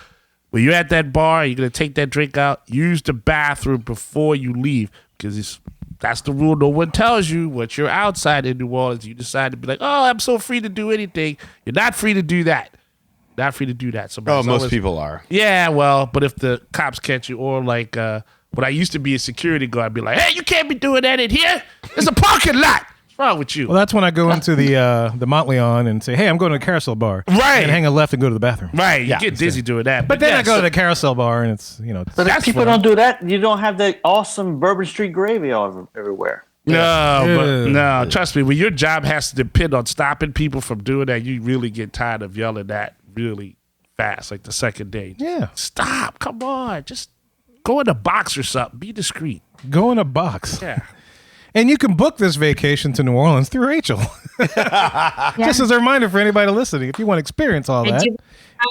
when you're at that bar, you're going to take that drink out, use the bathroom before you leave because that's the rule. No one tells you what you're outside in New Orleans. You decide to be like, oh, I'm so free to do anything. You're not free to do that. Not free to do that. Most people are. Yeah, well, but if the cops catch you or like when I used to be a security guard, I'd be like, hey, you can't be doing that in here. There's a parking lot. What's wrong with you? Well, that's when I go into the Montleon and say, hey, I'm going to the Carousel Bar. Right. And hang a left and go to the bathroom. Right. You get dizzy doing that. But then I go to the Carousel Bar and it's, But if people don't do that, you don't have the awesome Bourbon Street gravy everywhere. No, trust me. When your job has to depend on stopping people from doing that, you really get tired of yelling that really fast, like the second day. Yeah. Stop. Come on. Just go in a box or something. Be discreet. Go in a box. Yeah. And you can book this vacation to New Orleans through Rachel. Just as a reminder for anybody listening, if you want to experience all that. Do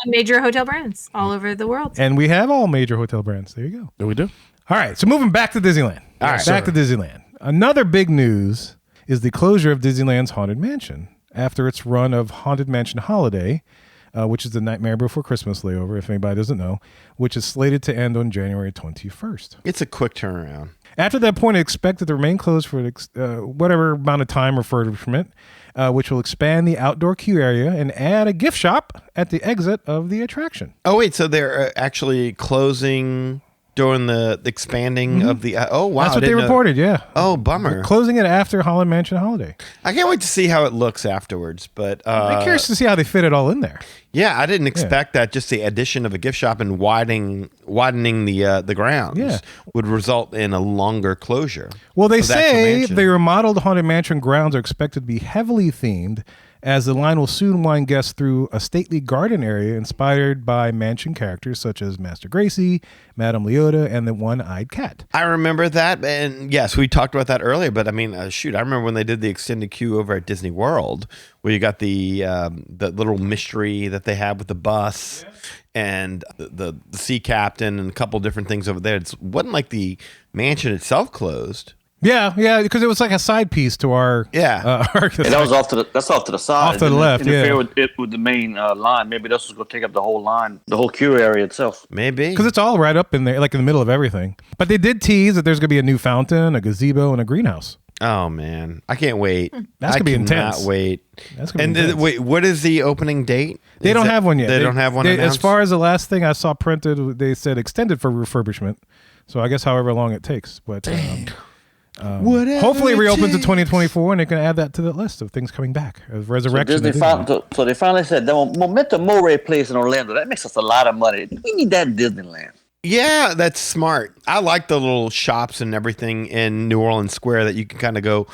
major hotel brands all over the world. And we have all major hotel brands. There you go. There we do. All right. So moving back to Disneyland. All right. Back to Disneyland. Another big news is the closure of Disneyland's Haunted Mansion after its run of Haunted Mansion Holiday, which is the Nightmare Before Christmas layover, if anybody doesn't know, which is slated to end on January 21st. It's a quick turnaround. After that point, it's expected to remain closed for whatever amount of time refurbishment, which will expand the outdoor queue area and add a gift shop at the exit of the attraction. Oh, wait. So they're actually closing during the expanding of the... oh, wow. That's what they reported, yeah. Oh, bummer. They're closing it after Haunted Mansion Holiday. I can't wait to see how it looks afterwards, but... I'm curious to see how they fit it all in there. Yeah, I didn't expect that just the addition of a gift shop and widening the grounds would result in a longer closure. Well, they say the remodeled Haunted Mansion grounds are expected to be heavily themed, as the line will soon wind guests through a stately garden area inspired by mansion characters such as Master Gracie, Madame Leota, and the One-Eyed Cat. I remember that, and yes, we talked about that earlier, but I mean, I remember when they did the extended queue over at Disney World, where you got the little mystery that they have with the bus and the sea captain and a couple different things over there. It wasn't like the mansion itself closed. Yeah, because it was like a side piece to our and that was off to the side, off to the left. Interfere with the main line. Maybe this was going to take up the whole line, the whole queue area itself. Maybe because it's all right up in there, like in the middle of everything. But they did tease that there's going to be a new fountain, a gazebo, and a greenhouse. Oh man, I can't wait. That's gonna be intense. Cannot wait. That's gonna be intense. Wait, what is the opening date? They don't have one yet. They don't have one. As far as the last thing I saw printed, they said extended for refurbishment. So I guess however long it takes, but. Hopefully it reopens in 2024 and they can add that to the list of things coming back as resurrection. So they finally said the Memento Mori place in Orlando, that makes us a lot of money. We need that in Disneyland. Yeah, that's smart. I like the little shops and everything in New Orleans Square that you can kind of go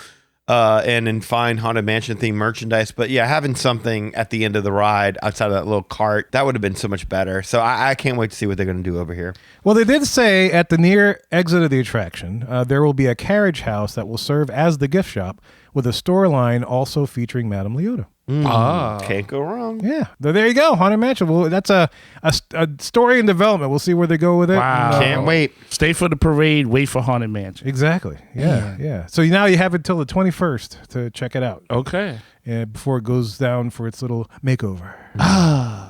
and then find Haunted Mansion themed merchandise. But yeah, having something at the end of the ride outside of that little cart, that would have been so much better. So I can't wait to see what they're going to do over here. Well, they did say at the near exit of the attraction, there will be a carriage house that will serve as the gift shop with a store line also featuring Madame Leota. Can't go wrong. Yeah, there you go, Haunted Mansion. Well, that's a story in development. We'll see where they go with it. Wow. And, Can't wait. Stay for the parade, wait for Haunted Mansion. Exactly. Yeah. So now you have until the 21st to check it out. Okay. Before it goes down for its little makeover.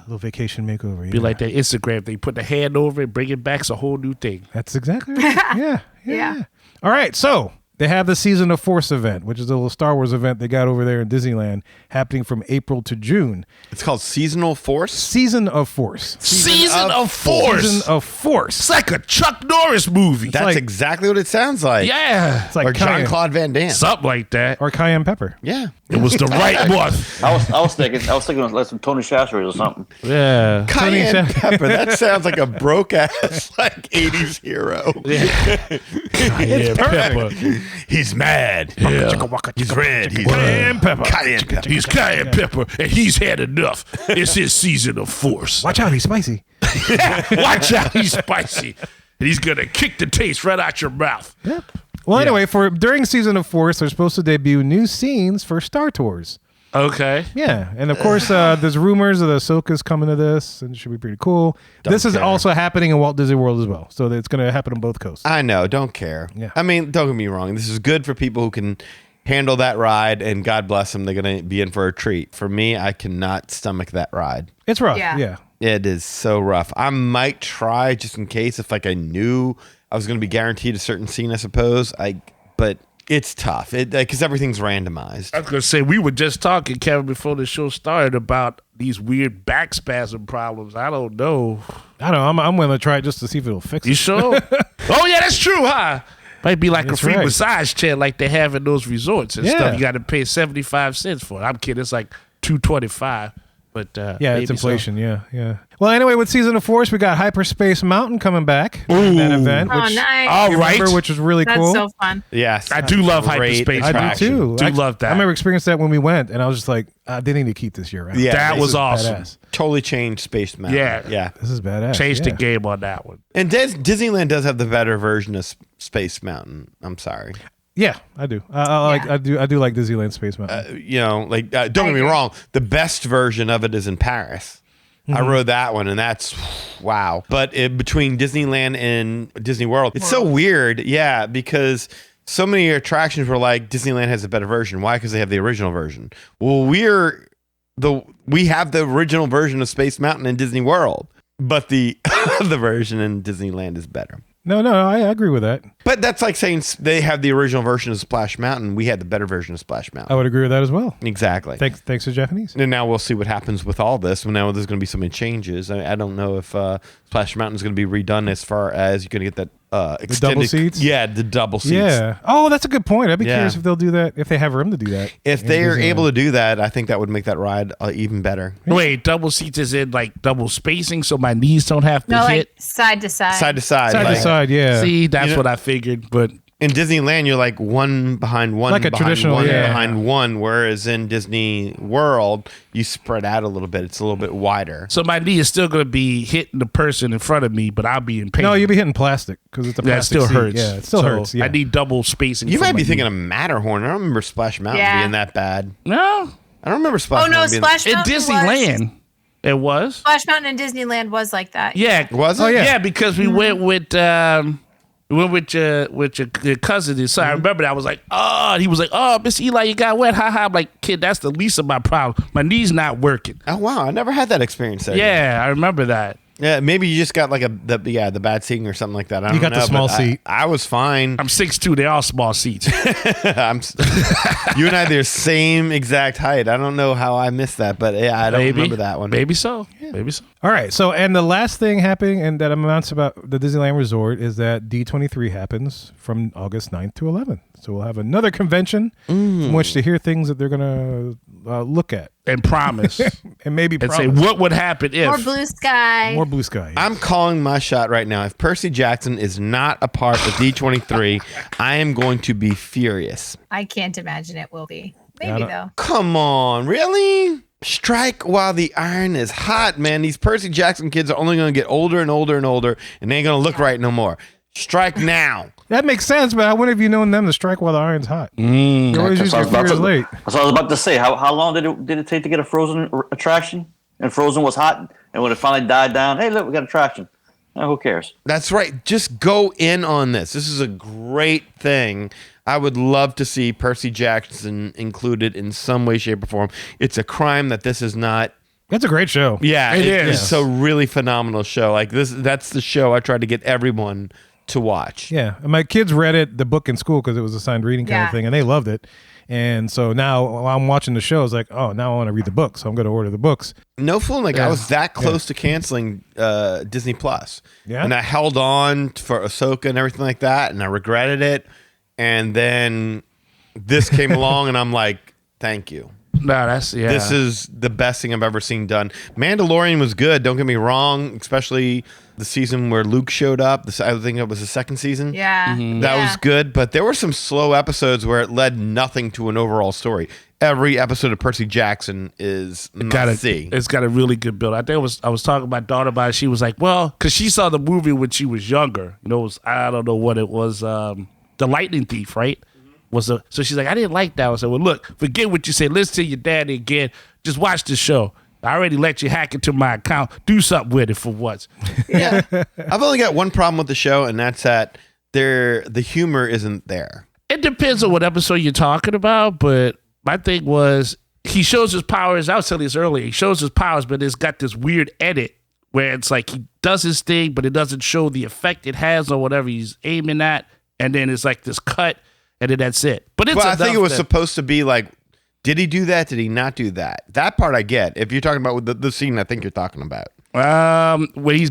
Little vacation makeover. Be like that Instagram. They put the hand over it, bring it back. It's a whole new thing. That's exactly right. Yeah. All right. So they have the Season of Force event, which is a little Star Wars event they got over there in Disneyland, happening from April to June. It's called Seasonal Force. Season of Force. Season of Force. Season of Force. It's like a Chuck Norris movie. That's exactly what it sounds like. Yeah. It's like Or Jean-Claude Van Damme. Something like that. or cayenne pepper. Yeah. It was the right one. I was thinking like some Tony Chachere's or something. Yeah. Cayenne pepper. That sounds like a broke ass like 80s hero. It's perfect. He's mad. Yeah. He's red. He's Cayenne pepper. Cayenne pepper. He's cayenne pepper, and he's had enough. It's his season of force. Watch out, he's spicy. Watch out, he's spicy. And he's going to kick the taste right out your mouth. Yep. Well, anyway, during Season of Force, they're supposed to debut new scenes for Star Tours. Okay. Yeah, and of course, there's rumors of the Ahsoka's coming to this, and it should be pretty cool. This is also happening in Walt Disney World as well, so it's going to happen on both coasts. I know. Don't care. Yeah. I mean, don't get me wrong. This is good for people who can handle that ride, and God bless them. They're going to be in for a treat. For me, I cannot stomach that ride. It's rough. Yeah. Yeah. It is so rough. I might try just in case if I knew I was going to be guaranteed a certain scene, I suppose. But it's tough because everything's randomized. I was going to say, we were just talking, Kevin, before the show started about these weird back spasm problems. I don't know. I don't know. I'm willing to try it just to see if it'll fix it. You sure? Oh, yeah, that's true, huh? Might be like That's a free right. massage chair like they have in those resorts and Yeah. stuff. You got to pay 75 cents for it. I'm kidding. It's like $2.25. But Yeah, maybe it's inflation. Yeah. Well, anyway, with Season of Force, we got Hyperspace Mountain coming back. Ooh. That event, Oh, which nice. All you right. remember, which was really That's cool. so fun. Yes. I do love Great hyperspace. I do attraction. too. Do love that. I remember experiencing that when we went, and I was just like, they need to keep this year round. Yeah. That this was is awesome. Badass. Totally changed Space Mountain. Yeah. This is badass. Changed the yeah. game on that one. And Disneyland does have the better version of Space Mountain. I'm sorry. Yeah, I do. I do like Disneyland Space Mountain. Don't get me wrong. The best version of it is in Paris. I rode that one, and that's wow. But between Disneyland and Disney World, it's so weird. Yeah, because so many attractions were like Disneyland has a better version. Why? Because they have the original version. Well, we have the original version of Space Mountain in Disney World, but the other version in Disneyland is better. No, I agree with that. But that's like saying they have the original version of Splash Mountain. We had the better version of Splash I Mountain. would agree with that as well. Exactly. Thanks to Japanese. And now we'll see what happens with all this. Now there's going to be so many changes. I don't know if Splash Mountain is going to be redone as far as you're going to get that extended double seats? Yeah, the double seats. Yeah. Oh, that's a good point. I'd be Yeah. curious if they'll do that, if they have room to do that. If they are able to do that, I think that would make that ride even better. Wait, double seats is in like double spacing so my knees don't have to No, hit? like side to side. Side to side. Side like, to side, yeah. See, that's You know- what I figured. But in Disneyland, you're like one behind one, Like a behind traditional, one, yeah. behind one. Whereas in Disney World, you spread out a little bit. It's a little bit wider. so my knee is still going to be hitting the person in front of me, but I'll be in pain. No, you'll be hitting plastic because it's a that plastic still seat. hurts. Yeah, it still So hurts. Yeah. I need double spacing. You for might be my thinking knee. of Matterhorn. I don't remember Splash Mountain Yeah. being that bad. No, I don't remember Splash Oh no, Mountain being Splash in Mountain Disneyland it was. Splash Mountain in Disneyland was like that. Yeah, Was it? Oh, yeah. yeah, because we went with your cousin. And so I remember that I was like, oh, and he was like, oh, Miss Eli, you got wet. Ha ha. I'm like, kid, that's the least of my problem. My knee's not working. Oh wow, I never had that experience there. Yeah, I remember that. Yeah, maybe you just got like the bad seating or something like that. I don't got the know, small but seat. I was fine. I'm 6'2". They all small seats. You and I, they're same exact height. I don't know how I missed that, but yeah, I don't Maybe. remember that one. Maybe so. Maybe so. All right. So, and the last thing happening, and that amounts about the Disneyland Resort, is that D23 happens from August 9th to 11th. So we'll have another convention from which to hear things that they're going to look at. and promise and maybe and promise. say what would happen if. More blue sky. More blue sky. I'm calling my shot right now. If Percy Jackson is not a part of D23, I am going to be furious. I can't imagine it will be. Maybe though. Come on, really? Strike while the iron is hot, man. These Percy Jackson kids are only going to get older and older and older, and they ain't going to look right no more. Strike now. That makes sense, but I wonder if you known them to strike while the iron's hot. Mm. You're always usually 4 years late. That's what I was about to say. How long did it take to get a Frozen attraction? And Frozen was hot, and when it finally died down, hey, look, we got attraction. Who cares? That's right. Just go in on this. This is a great thing. I would love to see Percy Jackson included in some way, shape, or form. It's a crime that this is not. It's a great show. Yeah, It is. It's a really phenomenal show. Like this, that's the show I tried to get everyone to watch. Yeah, and my kids read the book in school because it was a signed reading kind of Yeah. thing, and they loved it. And so now while I'm watching the show, it's like, oh, now I want to read the book, so I'm going to order the books. No fooling. Like I Yeah. was that close to canceling Disney Plus. Yeah? And I held on for Ahsoka and everything like that, and I regretted it. And then this came along, and I'm like, thank you. No, that's This is the best thing I've ever seen done. Mandalorian was good. Don't get me wrong, especially the season where Luke showed up. I think it was the second season. Yeah. That was good, but there were some slow episodes where it led nothing to an overall story. Every episode of Percy Jackson is must see. It's got a really good build. I was talking to my daughter about it. She was like, well, because she saw the movie when she was younger. You know, it was, I don't know what it was. The Lightning Thief, right? So she's like, I didn't like that. I said, well, look, forget what you said. Listen to your daddy again. Just watch the show. I already let you hack into my account. Do something with it for once. Yeah. I've only got one problem with the show, and that's that the humor isn't there. It depends on what episode you're talking about, but my thing was he shows his powers. I was telling you this earlier. He shows his powers, but it's got this weird edit where it's like he does his thing, but it doesn't show the effect it has on whatever he's aiming at. And then it's like this cut, and then that's it. But it's Well, I think it was that- supposed to be like, did he do that? Did he not do that? That part I get. If you're talking about the scene I think you're talking about. when he's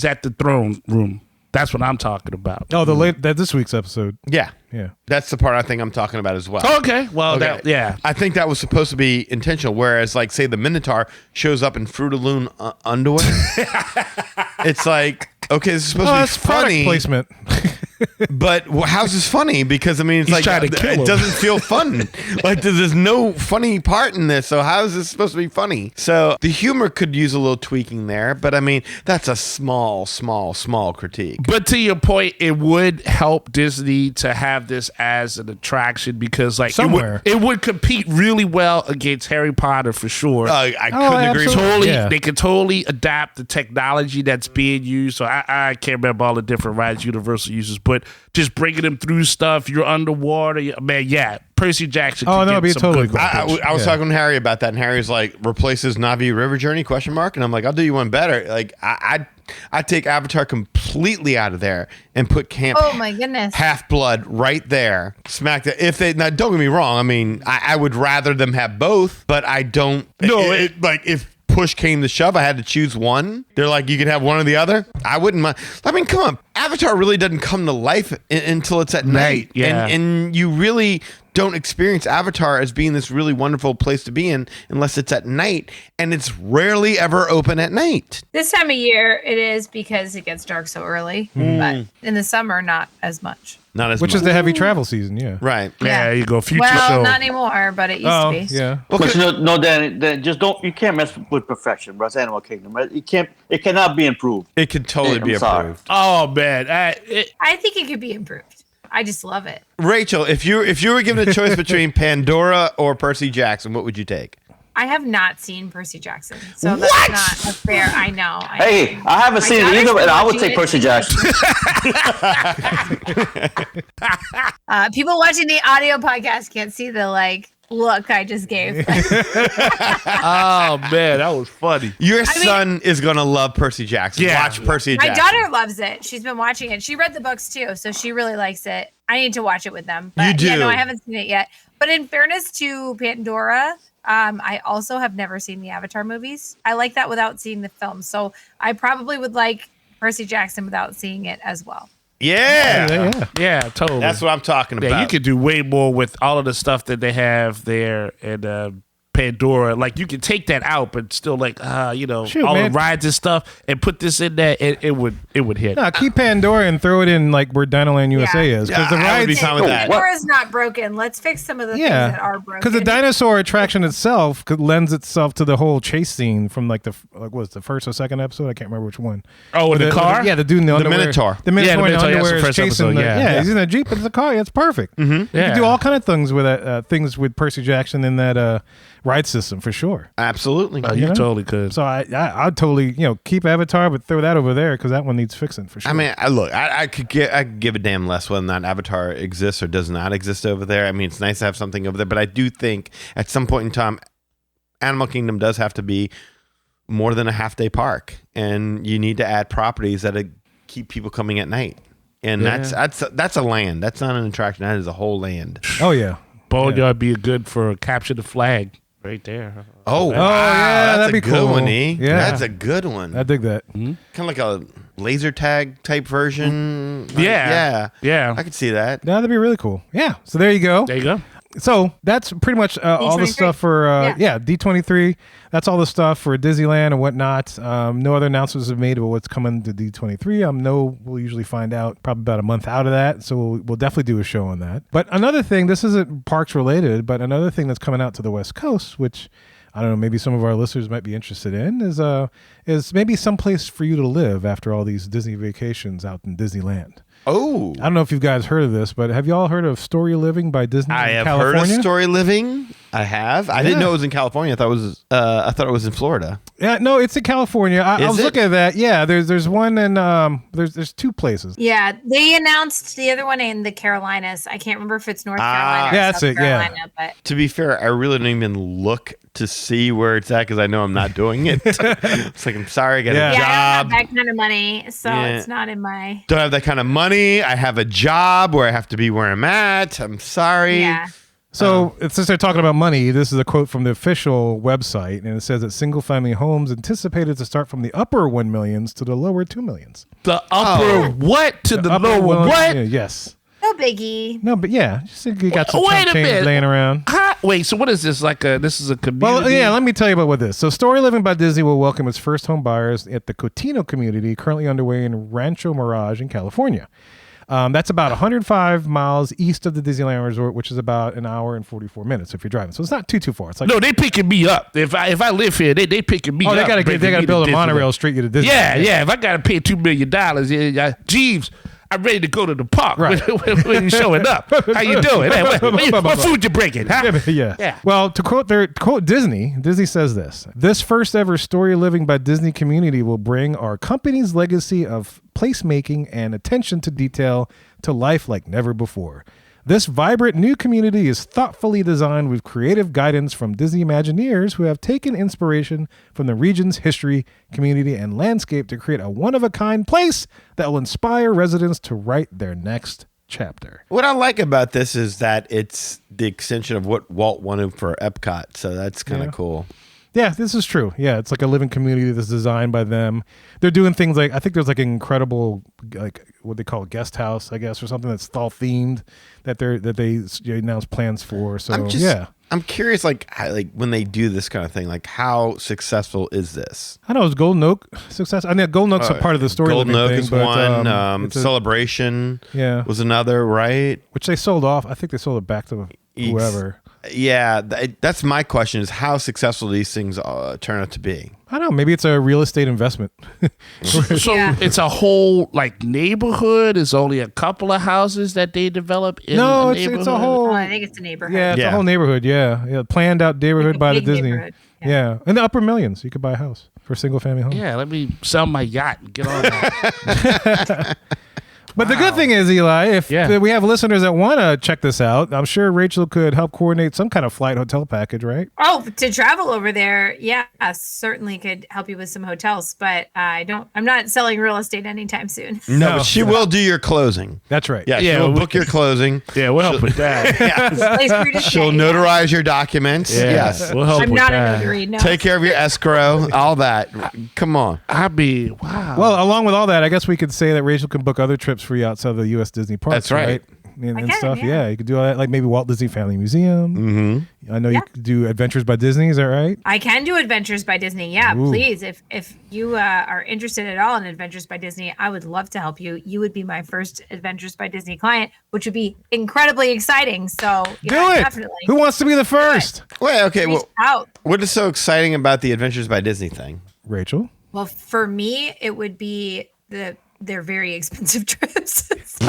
at the throne room. That's what I'm talking about. Oh, this week's episode. Yeah. Yeah. That's the part I think I'm talking about as well. Okay. Well, Okay. I think that was supposed to be intentional. Whereas, like, say the Minotaur shows up in Fruit of the Loom underwear. It's like, okay, this is supposed to be That's product funny. placement. But how's this funny? Because I mean, it's He's like trying to kill him. it doesn't feel fun. Like there's no funny part in this. So how is this supposed to be funny? So the humor could use a little tweaking there. But I mean, that's a small critique. But to your point, it would help Disney to have this as an attraction because, like, Somewhere. it would compete really well against Harry Potter for sure. I couldn't agree more. Totally, Yeah. they could totally adapt the technology that's being used. So I can't remember all the different rides Universal uses, but just bringing them through stuff. You're underwater, man. Yeah, Percy Jackson. Oh, could no, get it'd be some totally good cool. ones. I was talking to Harry about that, and Harry's like, replaces Navi River Journey ? And I'm like, I'll do you one better. Like I'd take Avatar completely out of there and put Camp Oh my goodness. Half-Blood right there. Smack that. If they now, don't get me wrong. I mean, I would rather them have both, but I don't. No, like if push came to shove, I had to choose one. They're like, you can have one or the other. I wouldn't mind. I mean, come on. Avatar really doesn't come to life until it's at night. Yeah. And you really don't experience Avatar as being this really wonderful place to be in unless it's at night, and it's rarely ever open at night. This time of year it is because it gets dark so early. But in the summer, not as much. Not as Which much. is the heavy travel season, yeah. Right. Yeah, there you go. Future Well, show. not anymore, but it used Oh, to be. yeah. But no, Danny, just don't. You can't mess with perfection, bro. It's Animal Kingdom, right? It cannot be improved. It could totally I'm be sorry. approved. Oh man, I think it could be improved. I just love it. Rachel, if you were given a choice between Pandora or Percy Jackson, what would you take? I have not seen Percy Jackson, so that's not a fair. I know. Hey, I haven't seen it daughter's either, been and I would watching take it. Percy Jackson. People watching the audio podcast can't see the look I just gave. oh man, that was funny. Your son is gonna love Percy Jackson. Yeah. Watch Percy My Jackson. daughter loves it. She's been watching it. She read the books too, so she really likes it. I need to watch it with them. But You do. Yeah, no, I haven't seen it yet. But in fairness to Pandora, I also have never seen the Avatar movies. I like that without seeing the film. So I probably would like Percy Jackson without seeing it as well. Yeah. Yeah, totally. That's what I'm talking about. Yeah, you could do way more with all of the stuff that they have there, and Pandora. Like you can take that out, but still like Shoot, all man. the rides and stuff, and put this in there, it would hit. No, keep Pandora and throw it in like where Dinoland USA is, because the I would be rides. fine with that. Pandora's not broken. Let's fix some of the things that are broken. Because the dinosaur attraction itself lends itself to the whole chase scene from like what was the first or second episode? I can't remember which one. Oh, in the car? The dude in the underwear. Minotaur. The Minotaur in the Minotaur, that's underwear the is first chasing. episode, yeah. He's in a Jeep. It's a car. It's perfect. Mm-hmm. You can do all kind of things with things with Percy Jackson in that ride system for sure. Absolutely. Oh, you totally could. So I'd totally keep Avatar, but throw that over there because that one needs fixing for sure. I mean, I could give a damn less whether or not Avatar exists or does not exist over there. I mean, it's nice to have something over there, but I do think at some point in time, Animal Kingdom does have to be more than a half-day park, and you need to add properties that keep people coming at night. And that's a land. That's not an attraction. That is a whole land. Oh yeah. Boneyard be good for capture the flag right there. Oh, wow. yeah, That's that'd a be good cool. one, E. Yeah. That's a good one. I dig that. Kind of like a laser tag type version. Yeah. I could see that. No, that'd be really cool. Yeah. So there you go. There you go. So that's pretty much all the D23. stuff for D23. That's all the stuff for Disneyland and whatnot. No other announcements have made about what's coming to D23. We'll usually find out probably about a month out of that, so we'll definitely do a show on that. But another thing, this isn't parks related, but another thing that's coming out to the West Coast, which I don't know, maybe some of our listeners might be interested in, is maybe someplace for you to live after all these Disney vacations out in Disneyland. Oh. I don't know if you guys heard of this, but have y'all heard of Story Living by Disney I in have California? heard of Story Living. I have. I didn't know it was in California. I thought it was in Florida. Yeah, no, it's in California. I Is was it? looking at that. Yeah, there's one in there's two places. Yeah, they announced the other one in the Carolinas. I can't remember if it's North Carolina or Yeah, that's South it, yeah. Carolina, but To be fair, I really don't even look to see where it's at because I know I'm not doing it. It's like, I'm sorry, I got Yeah. a yeah, I job. don't have that kind of money, so Yeah. it's not in my. Don't have that kind of money. I have a job where I have to be where I'm at. I'm sorry. Yeah. So since they're talking about money, this is a quote from the official website, and it says that single-family homes anticipated to start from the upper 1 millions to the lower 2 millions. The upper what to the Upper lower one- what? yeah, yes. No biggie. No, but yeah, just think you got some Wait chump a change minute. laying around. Wait, so what is this? This is a community? Well, yeah, let me tell you about what this. So Story Living by Disney will welcome its first home buyers at the Cotino community currently underway in Rancho Mirage in California. That's about 105 miles east of the Disneyland Resort, which is about an hour and 44 minutes if you're driving. So it's not too far. It's like No, they picking me up. If I live here, they picking me up. they gotta bringing me to build a Disneyland. monorail straight you to Disney. Yeah. If I gotta pay $2 million, Jeeves, I'm ready to go to the park. Right. when you showing up? How you doing? Hey, what food you bringing? Huh? Yeah. Well, to quote Disney says this: "This first ever Story Living by Disney community will bring our company's legacy of placemaking and attention to detail to life like never before. This vibrant new community is thoughtfully designed with creative guidance from Disney Imagineers who have taken inspiration from the region's history, community, and landscape to create a one-of-a-kind place that will inspire residents to write their next chapter." What I like about this is that it's the extension of what Walt wanted for Epcot. So that's kind of cool. Yeah, this is true. Yeah, it's like a living community that's designed by them. They're doing things like, I think there's like an incredible, like what they call a guest house, I guess, or something that's fall themed that they announced plans for. So I'm curious, like when they do this kind of thing, like how successful is this? I know, is Golden Oak success? I mean, Golden Oak's a part of the story. Golden living Oak thing, is but, one. it's a- Celebration Yeah. was another, right? which they sold off. I think they sold it back to whoever. Yeah, that's my question: is how successful these things turn out to be. I don't know. Maybe it's a real estate investment. So Yeah. it's a whole like neighborhood. It's only a couple of houses that they develop in No, a it's neighborhood. a whole. Oh, I think it's a neighborhood. Yeah, it's Yeah. a whole neighborhood. Yeah, planned out neighborhood Like a by the big Disney. neighborhood. Yeah, in the upper millions, you could buy a house for a single family home. Yeah, let me sell my yacht and get on that. But the good thing is, Eli, if Yeah. we have listeners that want to check this out, I'm sure Rachel could help coordinate some kind of flight hotel package, right? Oh, to travel over there, yeah, certainly could help you with some hotels, but I'm not selling real estate anytime soon. No, but she will do your closing. That's right. Yeah, Yeah, she'll we- book your closing. Yeah, we'll help with that. Place for you to She'll stay. notarize your documents. Yeah, Yes. we'll help I'm with not a that. notary. No. Take care of your escrow, all that. Come on. Wow. Well, along with all that, I guess we could say that Rachel can book other trips for you outside of the U.S. Disney parks. That's right. and stuff. Yeah, you could do all that, like maybe Walt Disney Family Museum. Mm-hmm. I know you could do Adventures by Disney. Is that right? I can do Adventures by Disney. Yeah, Ooh. please. If you are interested at all in Adventures by Disney, I would love to help you. You would be my first Adventures by Disney client, which would be incredibly exciting. So Do it. definitely. Who wants to be the first? Wait, okay. Reach Well, out. what is so exciting about the Adventures by Disney thing? Rachel. Well, for me, it would be they're very expensive trips. So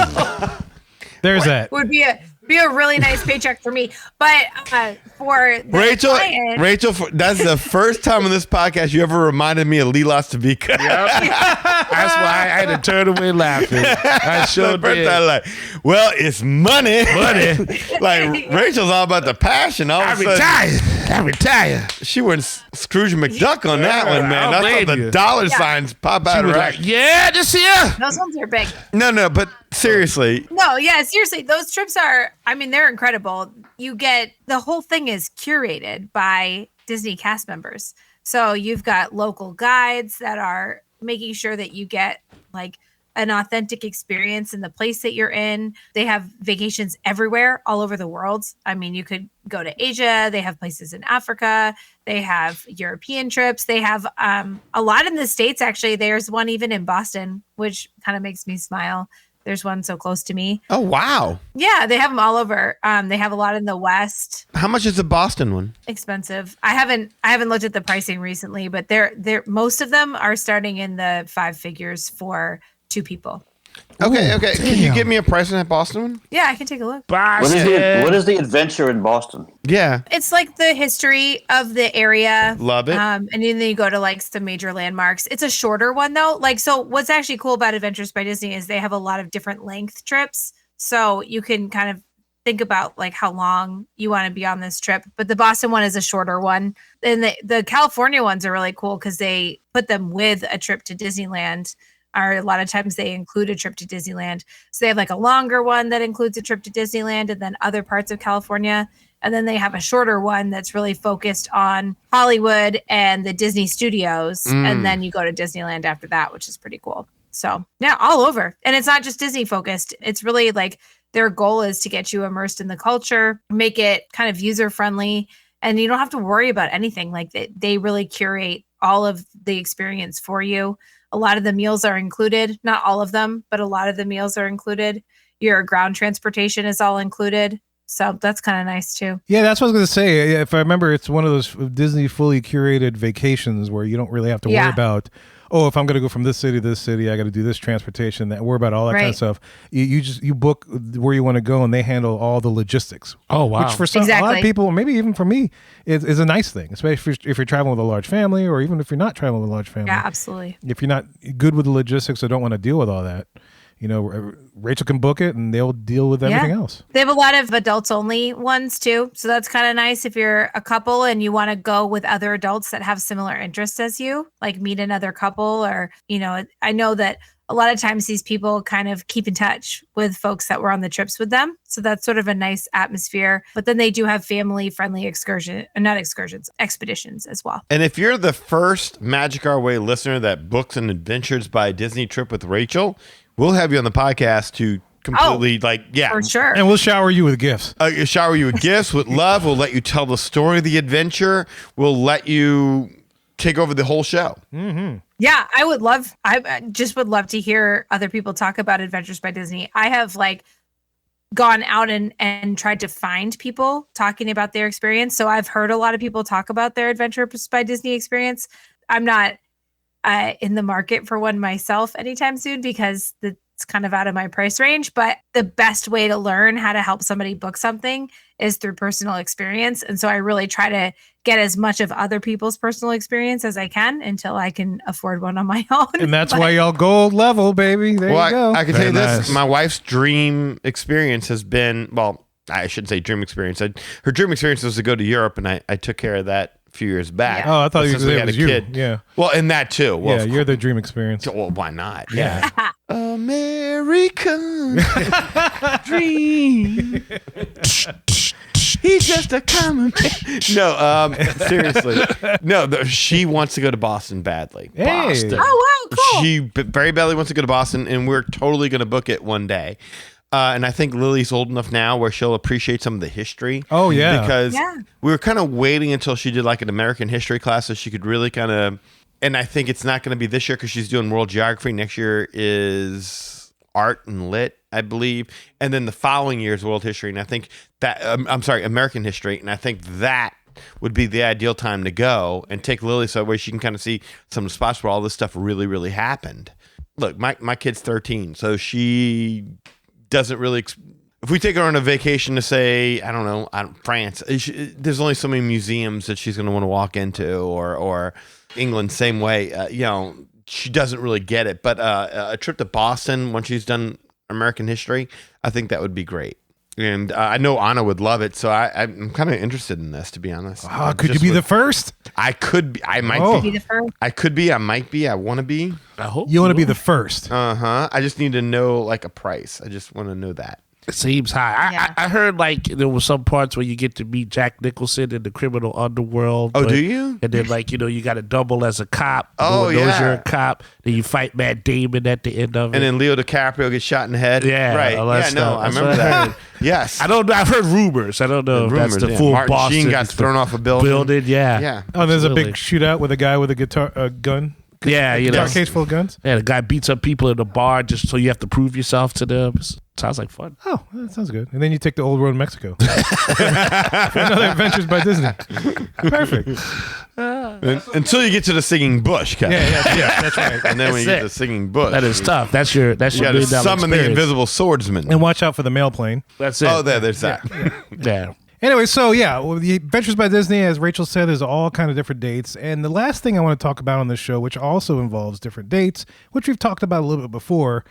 There's that. would be a really nice paycheck for me. But for the Rachel, client, that's the first time on this podcast you ever reminded me of Lilas Tabika. That's why I had to turn away laughing. I sure did. Well, it's money. Money. Like Rachel's all about the passion. All I of a sudden, retired. she went Scrooge McDuck on that one, man. I That's don't how the blame you. dollar signs pop out She of was her. like, yeah, this here. those ones are big. No, but seriously, No, yeah, seriously, those trips are, I mean, they're incredible. You get, the whole thing is curated by Disney cast members. So you've got local guides that are making sure that you get like an authentic experience in the place that you're in. They have vacations everywhere, all over the world. I mean, you could go to Asia. They have places in Africa. They have European trips. They have a lot in the States, actually. There's one even in Boston, which kind of makes me smile. There's one so close to me. oh wow. Yeah, they have them all over. They have a lot in the West. How much is the Boston one? Expensive. I haven't looked at the pricing recently, but they're most of them are starting in the 5 figures for 2 people. Okay. Can you damn. give me a price on that Boston one? Yeah, I can take a look. What is the adventure in Boston? Yeah. It's like the history of the area. Love it. And then you go to like some major landmarks. It's a shorter one though. Like, so what's actually cool about Adventures by Disney is they have a lot of different length trips. So you can kind of think about like how long you want to be on this trip. But the Boston one is a shorter one. And the California ones are really cool because they put them with a trip to Disneyland. Or a lot of times they include a trip to Disneyland. So they have like a longer one that includes a trip to Disneyland and then other parts of California. And then they have a shorter one that's really focused on Hollywood and the Disney studios. And then you go to Disneyland after that, which is pretty cool. So yeah, all over. And it's not just Disney focused. It's really like their goal is to get you immersed in the culture, make it kind of user friendly. And you don't have to worry about anything. Like they really curate all of the experience for you. A lot of the meals are included, not all of them, but a lot of the meals are included. Your ground transportation is all included. So that's kind of nice too. Yeah, that's what I was going to say. If I remember, it's one of those Disney fully curated vacations where you don't really have to worry about, oh, if I'm going to go from this city to this city, I got to do this transportation, that worry about all that kind of stuff. You book where you want to go and they handle all the logistics. Oh, wow. Which for some, a lot of people, or maybe even for me, is a nice thing, especially if you're traveling with a large family or even if you're not traveling with a large family. Yeah, absolutely. If you're not good with the logistics or don't want to deal with all that, you know, Rachel can book it and they'll deal with everything else. They have a lot of adults only ones too. So that's kind of nice if you're a couple and you want to go with other adults that have similar interests as you, like meet another couple or, you know, I know that a lot of times these people kind of keep in touch with folks that were on the trips with them. So that's sort of a nice atmosphere. But then they do have family friendly expeditions as well. And if you're the first Magic Our Way listener that books an Adventures by Disney trip with Rachel, we'll have you on the podcast to completely for sure. And we'll shower you with gifts. Shower you with gifts, with love. We'll let you tell the story of the adventure. We'll let you take over the whole show. Mm-hmm. Yeah, I just would love to hear other people talk about Adventures by Disney. I have gone out and tried to find people talking about their experience. So I've heard a lot of people talk about their Adventures by Disney experience. I'm not in the market for one myself anytime soon because it's kind of out of my price range. But the best way to learn how to help somebody book something is through personal experience. And so I really try to get as much of other people's personal experience as I can until I can afford one on my own. And that's why y'all gold level, baby. There you go. I can tell you Very this. nice. My wife's dream experience has been, well, I shouldn't say dream experience. Her dream experience was to go to Europe, and I took care of that a few years back. Oh, I thought Since we had a you. kid. Yeah. Well, and that too. Well, Yeah, you're the dream experience. well, why not? Yeah. American dream. He's just a common man. No, seriously. No, she wants to go to Boston badly. Hey. Boston. Oh, wow, cool. She very badly wants to go to Boston, and we're totally going to book it one day. And I think Lily's old enough now where she'll appreciate some of the history. Oh, yeah. Because Yeah. we were kind of waiting until she did like an American history class so she could really kind of, and I think it's not going to be this year because she's doing world geography. Next year is art and lit, I believe. And then the following year is world history. And I think that, American history. And I think that would be the ideal time to go and take Lily so where she can kind of see some of the spots where all this stuff really, really happened. Look, my kid's 13, so she doesn't really. If we take her on a vacation to say, I don't know, France, there's only so many museums that she's going to want to walk into, or England, same way. She doesn't really get it. But a trip to Boston when she's done American history, I think that would be great. And I know Anna would love it, so I'm kind of interested in this, to be honest. Could you be the first? I could be. I might Oh. Be the first. I could be. I might be. I want to be. I hope You want to be the first. I just need to know like a price. I just want to know that. It seems high. Yeah. I heard like there were some parts where you get to meet Jack Nicholson in the criminal underworld. Oh, do you? And then like you got to double as a cop. Oh, No one knows yeah. you're a cop. Then you fight Matt Damon at the end of it. And then Leo DiCaprio gets shot in the head. Yeah, right. all that Yeah, no, stuff. I That's remember what I that. heard. Yes. I don't know. I've heard rumors. I don't know if that's the full Martin Boston. Sheen got thrown off a building. Yeah. Yeah. Oh, there's a big Absolutely. shootout with a guy with a gun. Yeah, Guitar case full of guns. Yeah, the guy beats up people in the bar just so you have to prove yourself to them. Sounds like fun. Oh, that sounds good. And then you take the old road in Mexico. Another Adventures by Disney. Perfect. Until you get to the singing bush, Kevin. Yeah, that's right. And then when you get to That's the singing bush, That is tough. That's your you got to $1 million summon the experience. invisible swordsman. And watch out for the mail plane. That's it. Oh, there's that. Yeah. Anyway, so yeah, well, the Adventures by Disney, as Rachel said, is all kind of different dates. And the last thing I want to talk about on this show, which also involves different dates, which we've talked about a little bit before,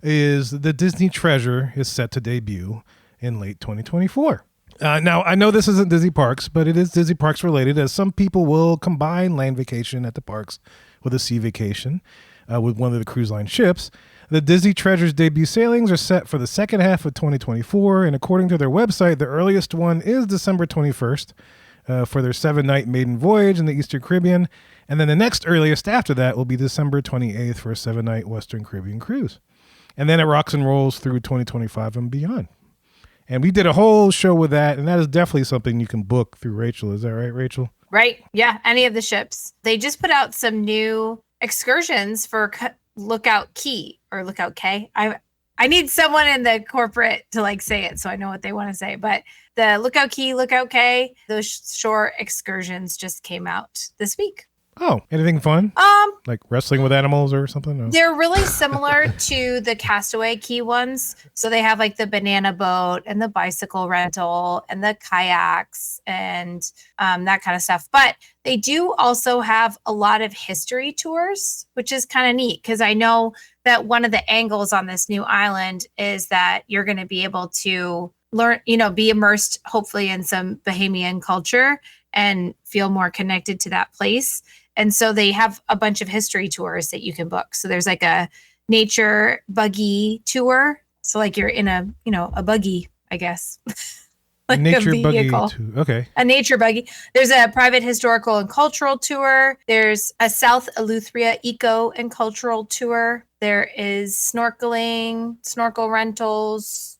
is the Disney Treasure is set to debut in late 2024. Now, I know this isn't Disney Parks, but it is Disney Parks related, as some people will combine land vacation at the parks with a sea vacation with one of the cruise line ships. The Disney Treasure's debut sailings are set for the second half of 2024, and according to their website, the earliest one is December 21st for their 7-night maiden voyage in the Eastern Caribbean, and then the next earliest after that will be December 28th for a 7-night Western Caribbean cruise. And then it rocks and rolls through 2025 and beyond. And we did a whole show with that, and that is definitely something you can book through Rachel. Is that right, Rachel? Right. Yeah. Any of the ships. They just put out some new excursions for Lookout Key or Lookout K. I need someone in the corporate to like say it so I know what they want to say. But the Lookout Key, Lookout K, those shore excursions just came out this week. Oh, anything fun? Like wrestling with animals or something? No. They're really similar to the Castaway Key ones. So they have like the banana boat and the bicycle rental and the kayaks and that kind of stuff. But they do also have a lot of history tours, which is kind of neat because I know that one of the angles on this new island is that you're going to be able to learn, be immersed hopefully in some Bahamian culture and feel more connected to that place. And so they have a bunch of history tours that you can book. So there's like a nature buggy tour. So like you're in a buggy, I guess. Like Nature a buggy. vehicle. Okay. A nature buggy. There's a private historical and cultural tour. There's a South Eleutheria eco and cultural tour. There is snorkeling, snorkel rentals.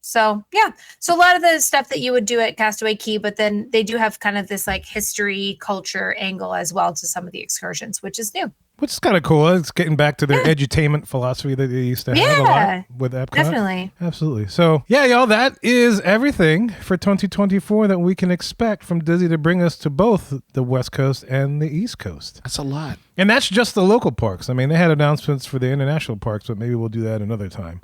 So yeah, so a lot of the stuff that you would do at Castaway Key, but then they do have kind of this like history, culture angle as well to some of the excursions, which is new. Which is kind of cool. It's getting back to their edutainment philosophy that they used to have a lot with Epcot. Definitely. Absolutely. So yeah, y'all, that is everything for 2024 that we can expect from Disney to bring us to both the West Coast and the East Coast. That's a lot. And that's just the local parks. I mean, they had announcements for the international parks, but maybe we'll do that another time.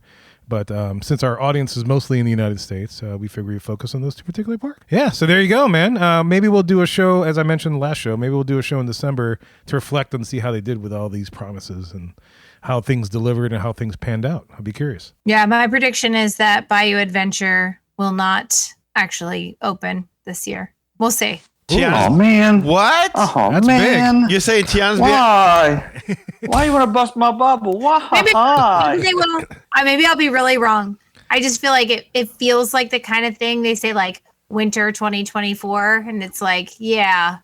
But since our audience is mostly in the United States, we figure we focus on those two particular parks. Yeah, so there you go, man. Maybe we'll do a show, as I mentioned last show, maybe we'll do a show in December to reflect and see how they did with all these promises and how things delivered and how things panned out. I'll be curious. Yeah, my prediction is that Bayou Adventure will not actually open this year. We'll see. Oh man! What? Oh That's man! You're saying Tiana's Why? Why you want to bust my bubble? Why? Maybe they will. Maybe I'll be really wrong. I just feel like it feels like the kind of thing they say like winter 2024, and it's like, yeah,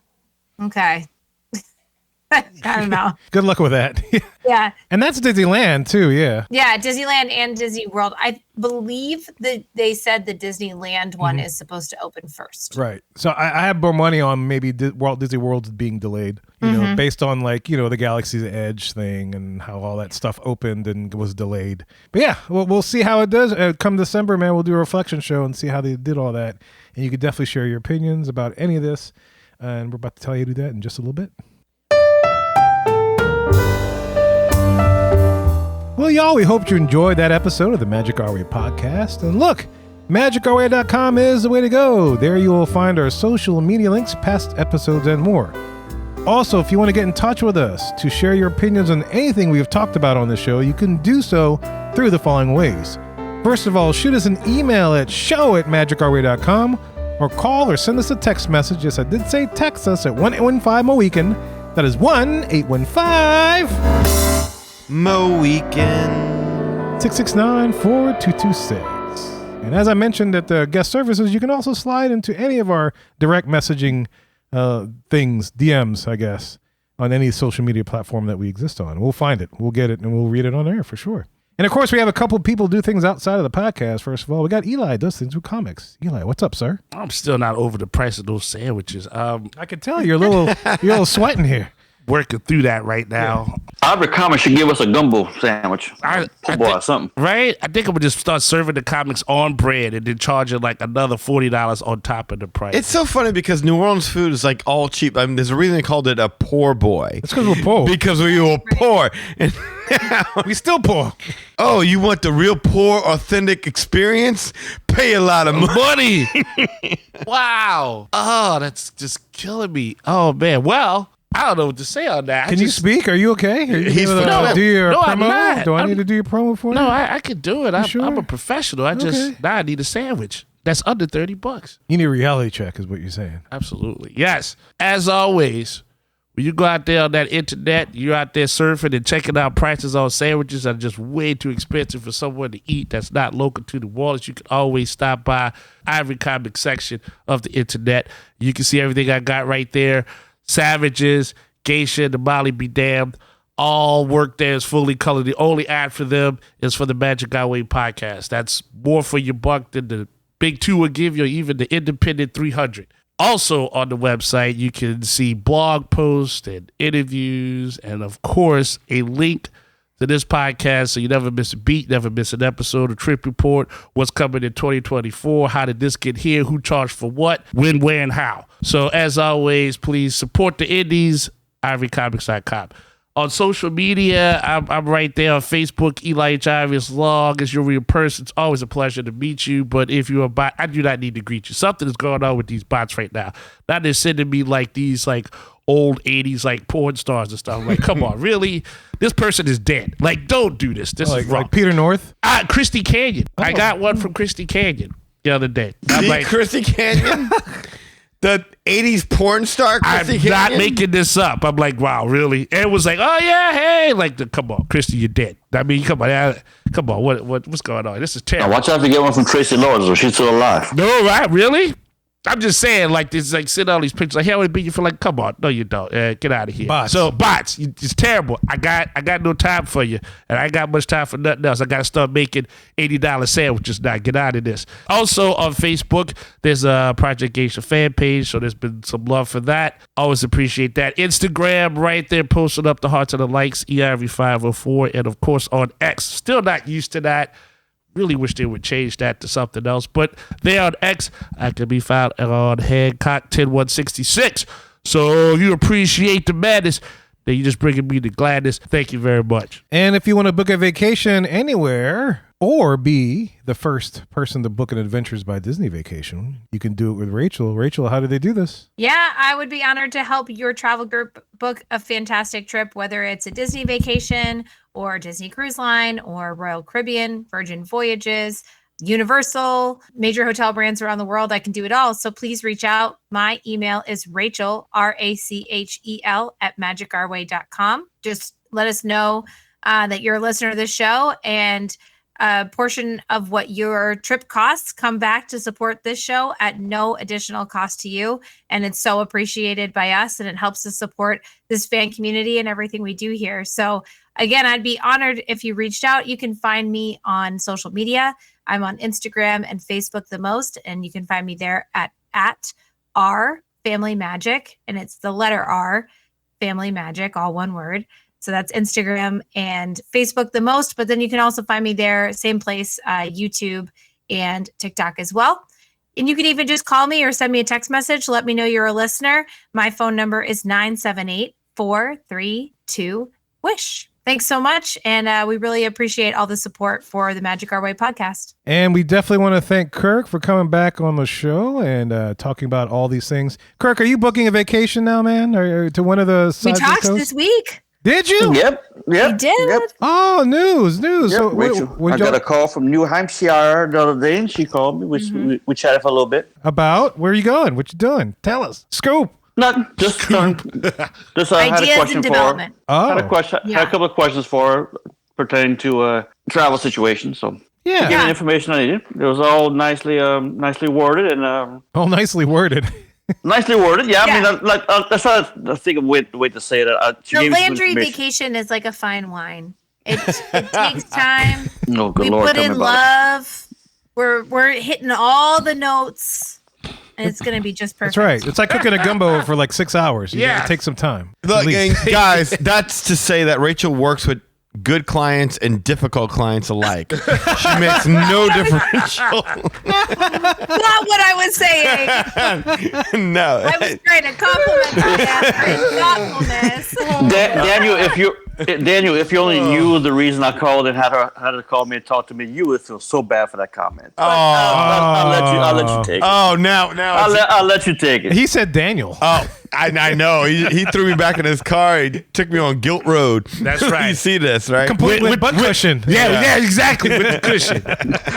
okay. I don't know. Good luck with that. Yeah. And that's Disneyland too. Yeah. Yeah, Disneyland and Disney World. I believe that they said the Disneyland one is supposed to open first. Right. So I have more money on maybe Walt Disney World being delayed, you know, based on like, you know, the Galaxy's Edge thing and how all that stuff opened and was delayed. But yeah, we'll see how it does. Come December, man, we'll do a reflection show and see how they did all that. And you could definitely share your opinions about any of this. And we're about to tell you to do that in just a little bit. Well, y'all, we hope you enjoyed that episode of the Magic Our Way podcast. And look, magicourway.com is the way to go. There you will find our social media links, past episodes, and more. Also, if you want to get in touch with us to share your opinions on anything we've talked about on the show, you can do so through the following ways. First of all, shoot us an email at show@magicourway.com or call or send us a text message. Yes, I did say text us at 1-815-MOWEEKEND. That is 1-815- Moweekend. 669-4226. And as I mentioned at the guest services, you can also slide into any of our direct messaging things, DMs, I guess, on any social media platform that we exist on. We'll find it, we'll get it, and we'll read it on air for sure. And of course, we have a couple of people do things outside of the podcast. First of all, we got Eli does things with comics. Eli, what's up, sir? I'm still not over the price of those sandwiches. I can tell you're a little sweating here. Working through that right now. Aubrey Comics should give us a gumbo sandwich. Or something. Right? I think I'm going to just start serving the comics on bread and then charging like another $40 on top of the price. It's so funny because New Orleans food is like all cheap. I mean, there's a reason they called it a poor boy. It's because we're poor. Because we were poor. And we still poor. Oh, you want the real poor, authentic experience? Pay a lot of money. Wow. Oh, that's just killing me. Oh, man. Well, I don't know what to say on that. Can you speak? Are you okay? Are you He's able to do your no, promo? I'm not. Do I need to do your promo for you? No, I can do it. Sure? I'm a professional. Okay. Now I need a sandwich. That's under $30. You need a reality check is what you're saying. Absolutely. Yes. As always, when you go out there on that internet, you're out there surfing and checking out prices on sandwiches that are just way too expensive for someone to eat that's not local to New Orleans. You can always stop by Ivory Comic section of the internet. You can see everything I got right there. Savages, Geisha, the Molly be damned. All work there is fully colored. The only ad for them is for the Magic Our Way podcast. That's more for your buck than the big two will give you, or even the independent 300. Also on the website, you can see blog posts and interviews, and of course, a link to this podcast so you never miss a beat, never miss an episode, a trip report, what's coming in 2024, how did this get here, who charged for what, when, where, and how. So as always, please support the indies, ivorycomics.com. On social media, I'm right there on Facebook, Eli H. Ivy. As long as you're a real person, it's always a pleasure to meet you. But if you're a bot, I do not need to greet you. Something is going on with these bots right now. Now they're sending me like these like old 80s like porn stars and stuff. I'm like, come on, really? This person is dead. Like, don't do this. This is wrong. Like Peter North? Christy Canyon. I got one from Christy Canyon the other day. I'm like, Christy Canyon? The 80s porn star Christy Canyon? I'm not making this up. I'm like, wow, really? And it was like, oh, yeah, hey. Like, come on, Christy, you're dead. I mean, come on. What's going on? This is terrible. Now watch out to get one from Tracy Lords, or she's still alive. No, right? Really? I'm just saying, like, this, like, send all these pictures. Like, hey, I would be you for like, come on. No, you don't. Get out of here. Bots. So, bots, it's terrible. I got no time for you. And I ain't got much time for nothing else. I got to start making $80 sandwiches now. Get out of this. Also, on Facebook, there's a Project Geisha fan page. So, there's been some love for that. Always appreciate that. Instagram, right there, posting up the hearts and the likes, EIV504. And, of course, on X. Still not used to that. Really wish they would change that to something else. But there on X, I can be found on Hancock 10166. So if you appreciate the madness, then you're just bringing me the gladness. Thank you very much. And if you want to book a vacation anywhere or be the first person to book an Adventures by Disney vacation, you can do it with Rachel. Rachel, how do they do this? Yeah, I would be honored to help your travel group book a fantastic trip, whether it's a Disney vacation or Disney Cruise Line or Royal Caribbean, Virgin Voyages, Universal, major hotel brands around the world. I can do it all. So please reach out. My email is Rachel, RACHEL @magicourway.com. Just let us know that you're a listener to this show, and a portion of what your trip costs come back to support this show at no additional cost to you. And it's so appreciated by us, and it helps us support this fan community and everything we do here. So again, I'd be honored if you reached out. You can find me on social media. I'm on Instagram and Facebook the most, and you can find me there at R Family Magic, and it's the letter R, Family Magic, all one word. So that's Instagram and Facebook the most, but then you can also find me there, same place, YouTube and TikTok as well. And you can even just call me or send me a text message. Let me know you're a listener. My phone number is 978-432-WISH. Thanks so much. And we really appreciate all the support for the Magic Our Way podcast. And we definitely want to thank Kirk for coming back on the show and talking about all these things. Kirk, are you booking a vacation now, man? Or to one of the We sides of the talked coast? this week. Did you? Yep. We did. Yep. Oh, news. Yep, So, Rachel, I got a call from New Hampshire the other day, and she called me. We chatted for a little bit. about where are you going? What you doing? Tell us. Scoop. Nothing. Just had a Ideas question and for her. development. Oh, Had a question. Yeah. Had a couple of questions for her pertaining to travel situation. So yeah. give me the information I needed. It was all nicely worded and Oh, nicely worded. nicely worded. Yeah, Yeah. I mean, that's not I think a way to say that. She The gave me some Landry information. vacation is like a fine wine. It takes time. Oh, good We Lord, put tell me in about love. We're hitting all the notes, and it's gonna be just perfect. That's right. It's like cooking a gumbo for like 6 hours. You Yeah. gotta take some time. At Look, least. and guys, that's to say that Rachel works with good clients and difficult clients alike. She makes no differential. Not what I was saying. No. I was trying to compliment that. Thoughtfulness. Daniel, if you only knew the reason I called and had her call me and talk to me, you would feel so bad for that comment. But I'll let you take it. Oh, now I'll let you take it. He said Daniel. Oh, I know. He threw me back in his car. He took me on Guilt Road. That's right. You see this, right? Complete with butt cushion. Yeah, exactly. With the cushion.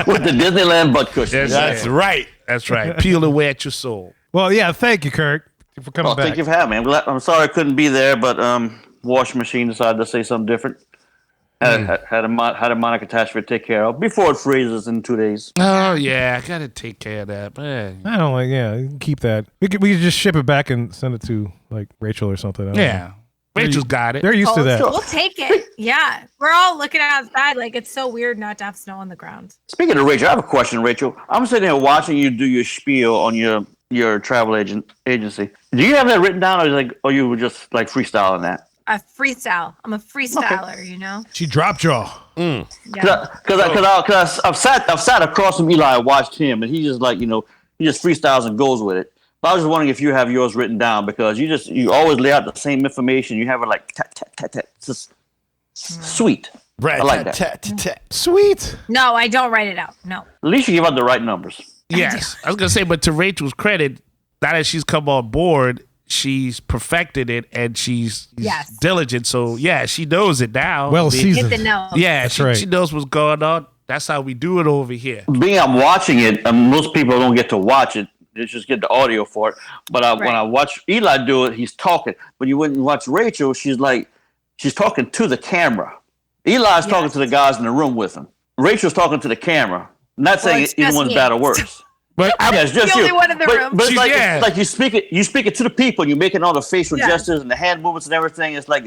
With the Disneyland butt cushion. That's right. That's right. Peel away at your soul. Well, yeah. Thank you, Kirk, for coming Well, back. thank you for having me. I'm sorry I couldn't be there, but washing machine decided to say something different. Had a Monica catastrophe to take care of before it freezes in 2 days. Oh yeah, I gotta take care of that. Man. I don't like. Yeah, you can keep that. We could just ship it back and send it to like Rachel or something. I don't know. Yeah, Rachel's got it. They're used to that. We'll take it. Yeah. We're all looking outside like it's so weird not to have snow on the ground. Speaking of Rachel, I have a question, Rachel. I'm sitting here watching you do your spiel on your travel agency. Do you have that written down, or you were just like freestyling that? A freestyle. I'm a freestyler, you know? She drop jaw. Yeah. Because I've sat across from Eli and watched him, and he just he just freestyles and goes with it. But I was just wondering if you have yours written down, because you always lay out the same information. You have it like tat tat tat tat. It's just sweet. I like that. Sweet. No, I don't write it out. No. At least you give out the right numbers. Yes, I was gonna say, but to Rachel's credit, now that she's come on board, she's perfected it and she's Yes. diligent. So yeah, she knows it now. Well I mean, seasoned. Get the no. Yeah, That's she, right. she knows what's going on. That's how we do it over here. Being I'm watching it, and most people don't get to watch it. They just get the audio for it. But when I watch Eli do it, he's talking. When you wouldn't watch Rachel, she's talking to the camera. Eli's talking to the guys in the room with him. Rachel's talking to the camera. Not saying it's either just one's me. bad or worse. But Yeah, it's just the only you. one in the room. But it's like, Yeah. it's like you speak it to the people. And you're making all the facial Yeah. gestures and the hand movements and everything. It's like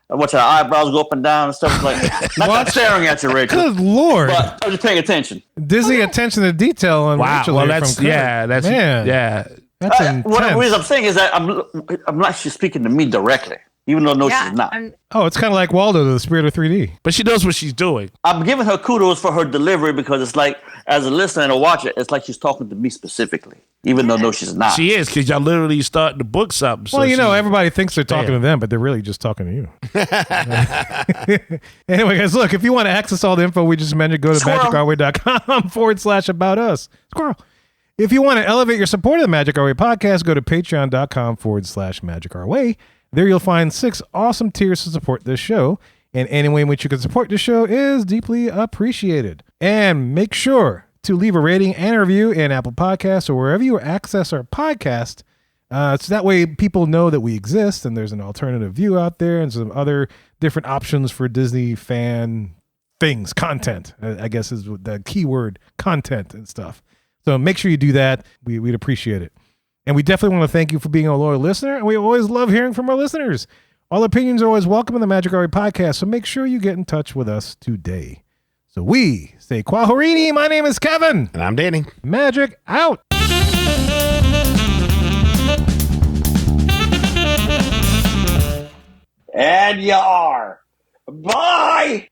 watch our eyebrows go up and down and stuff like not staring at you, Rachel. Good Lord. But I'm just paying attention. Disney attention to detail on wow, Rachel well here that's from Kirk. that's Man, yeah. That's What the intense. reason I'm saying is that I'm not she's speaking to me directly, even though Yeah, she's not. Oh, it's kind of like Waldo, the spirit of 3D. But she knows what she's doing. I'm giving her kudos for her delivery, because it's like, as a listener and a watcher, it's like she's talking to me specifically, even though no, she's not. She is, because y'all literally starting to book something. So Well, you know, she- everybody thinks they're talking to them, but they're really just talking to you. Anyway, guys, look, if you want to access all the info we just mentioned, go to Squirrel. magicourway.com/about us. Squirrel. If you want to elevate your support of the Magic Our Way podcast, go to patreon.com/magicourway. There you'll find 6 awesome tiers to support this show, and any way in which you can support the show is deeply appreciated. And make sure to leave a rating and a review in Apple Podcasts or wherever you access our podcast, so that way people know that we exist and there's an alternative view out there and some other different options for Disney fans things, content, I guess is the key word, content and stuff. So make sure you do that. We'd appreciate it. And we definitely want to thank you for being a loyal listener. And we always love hearing from our listeners. All opinions are always welcome in the Magic Hour podcast. So make sure you get in touch with us today. So we say Kwahorini. My name is Kevin. And I'm Danny. Magic out. And you are. Bye!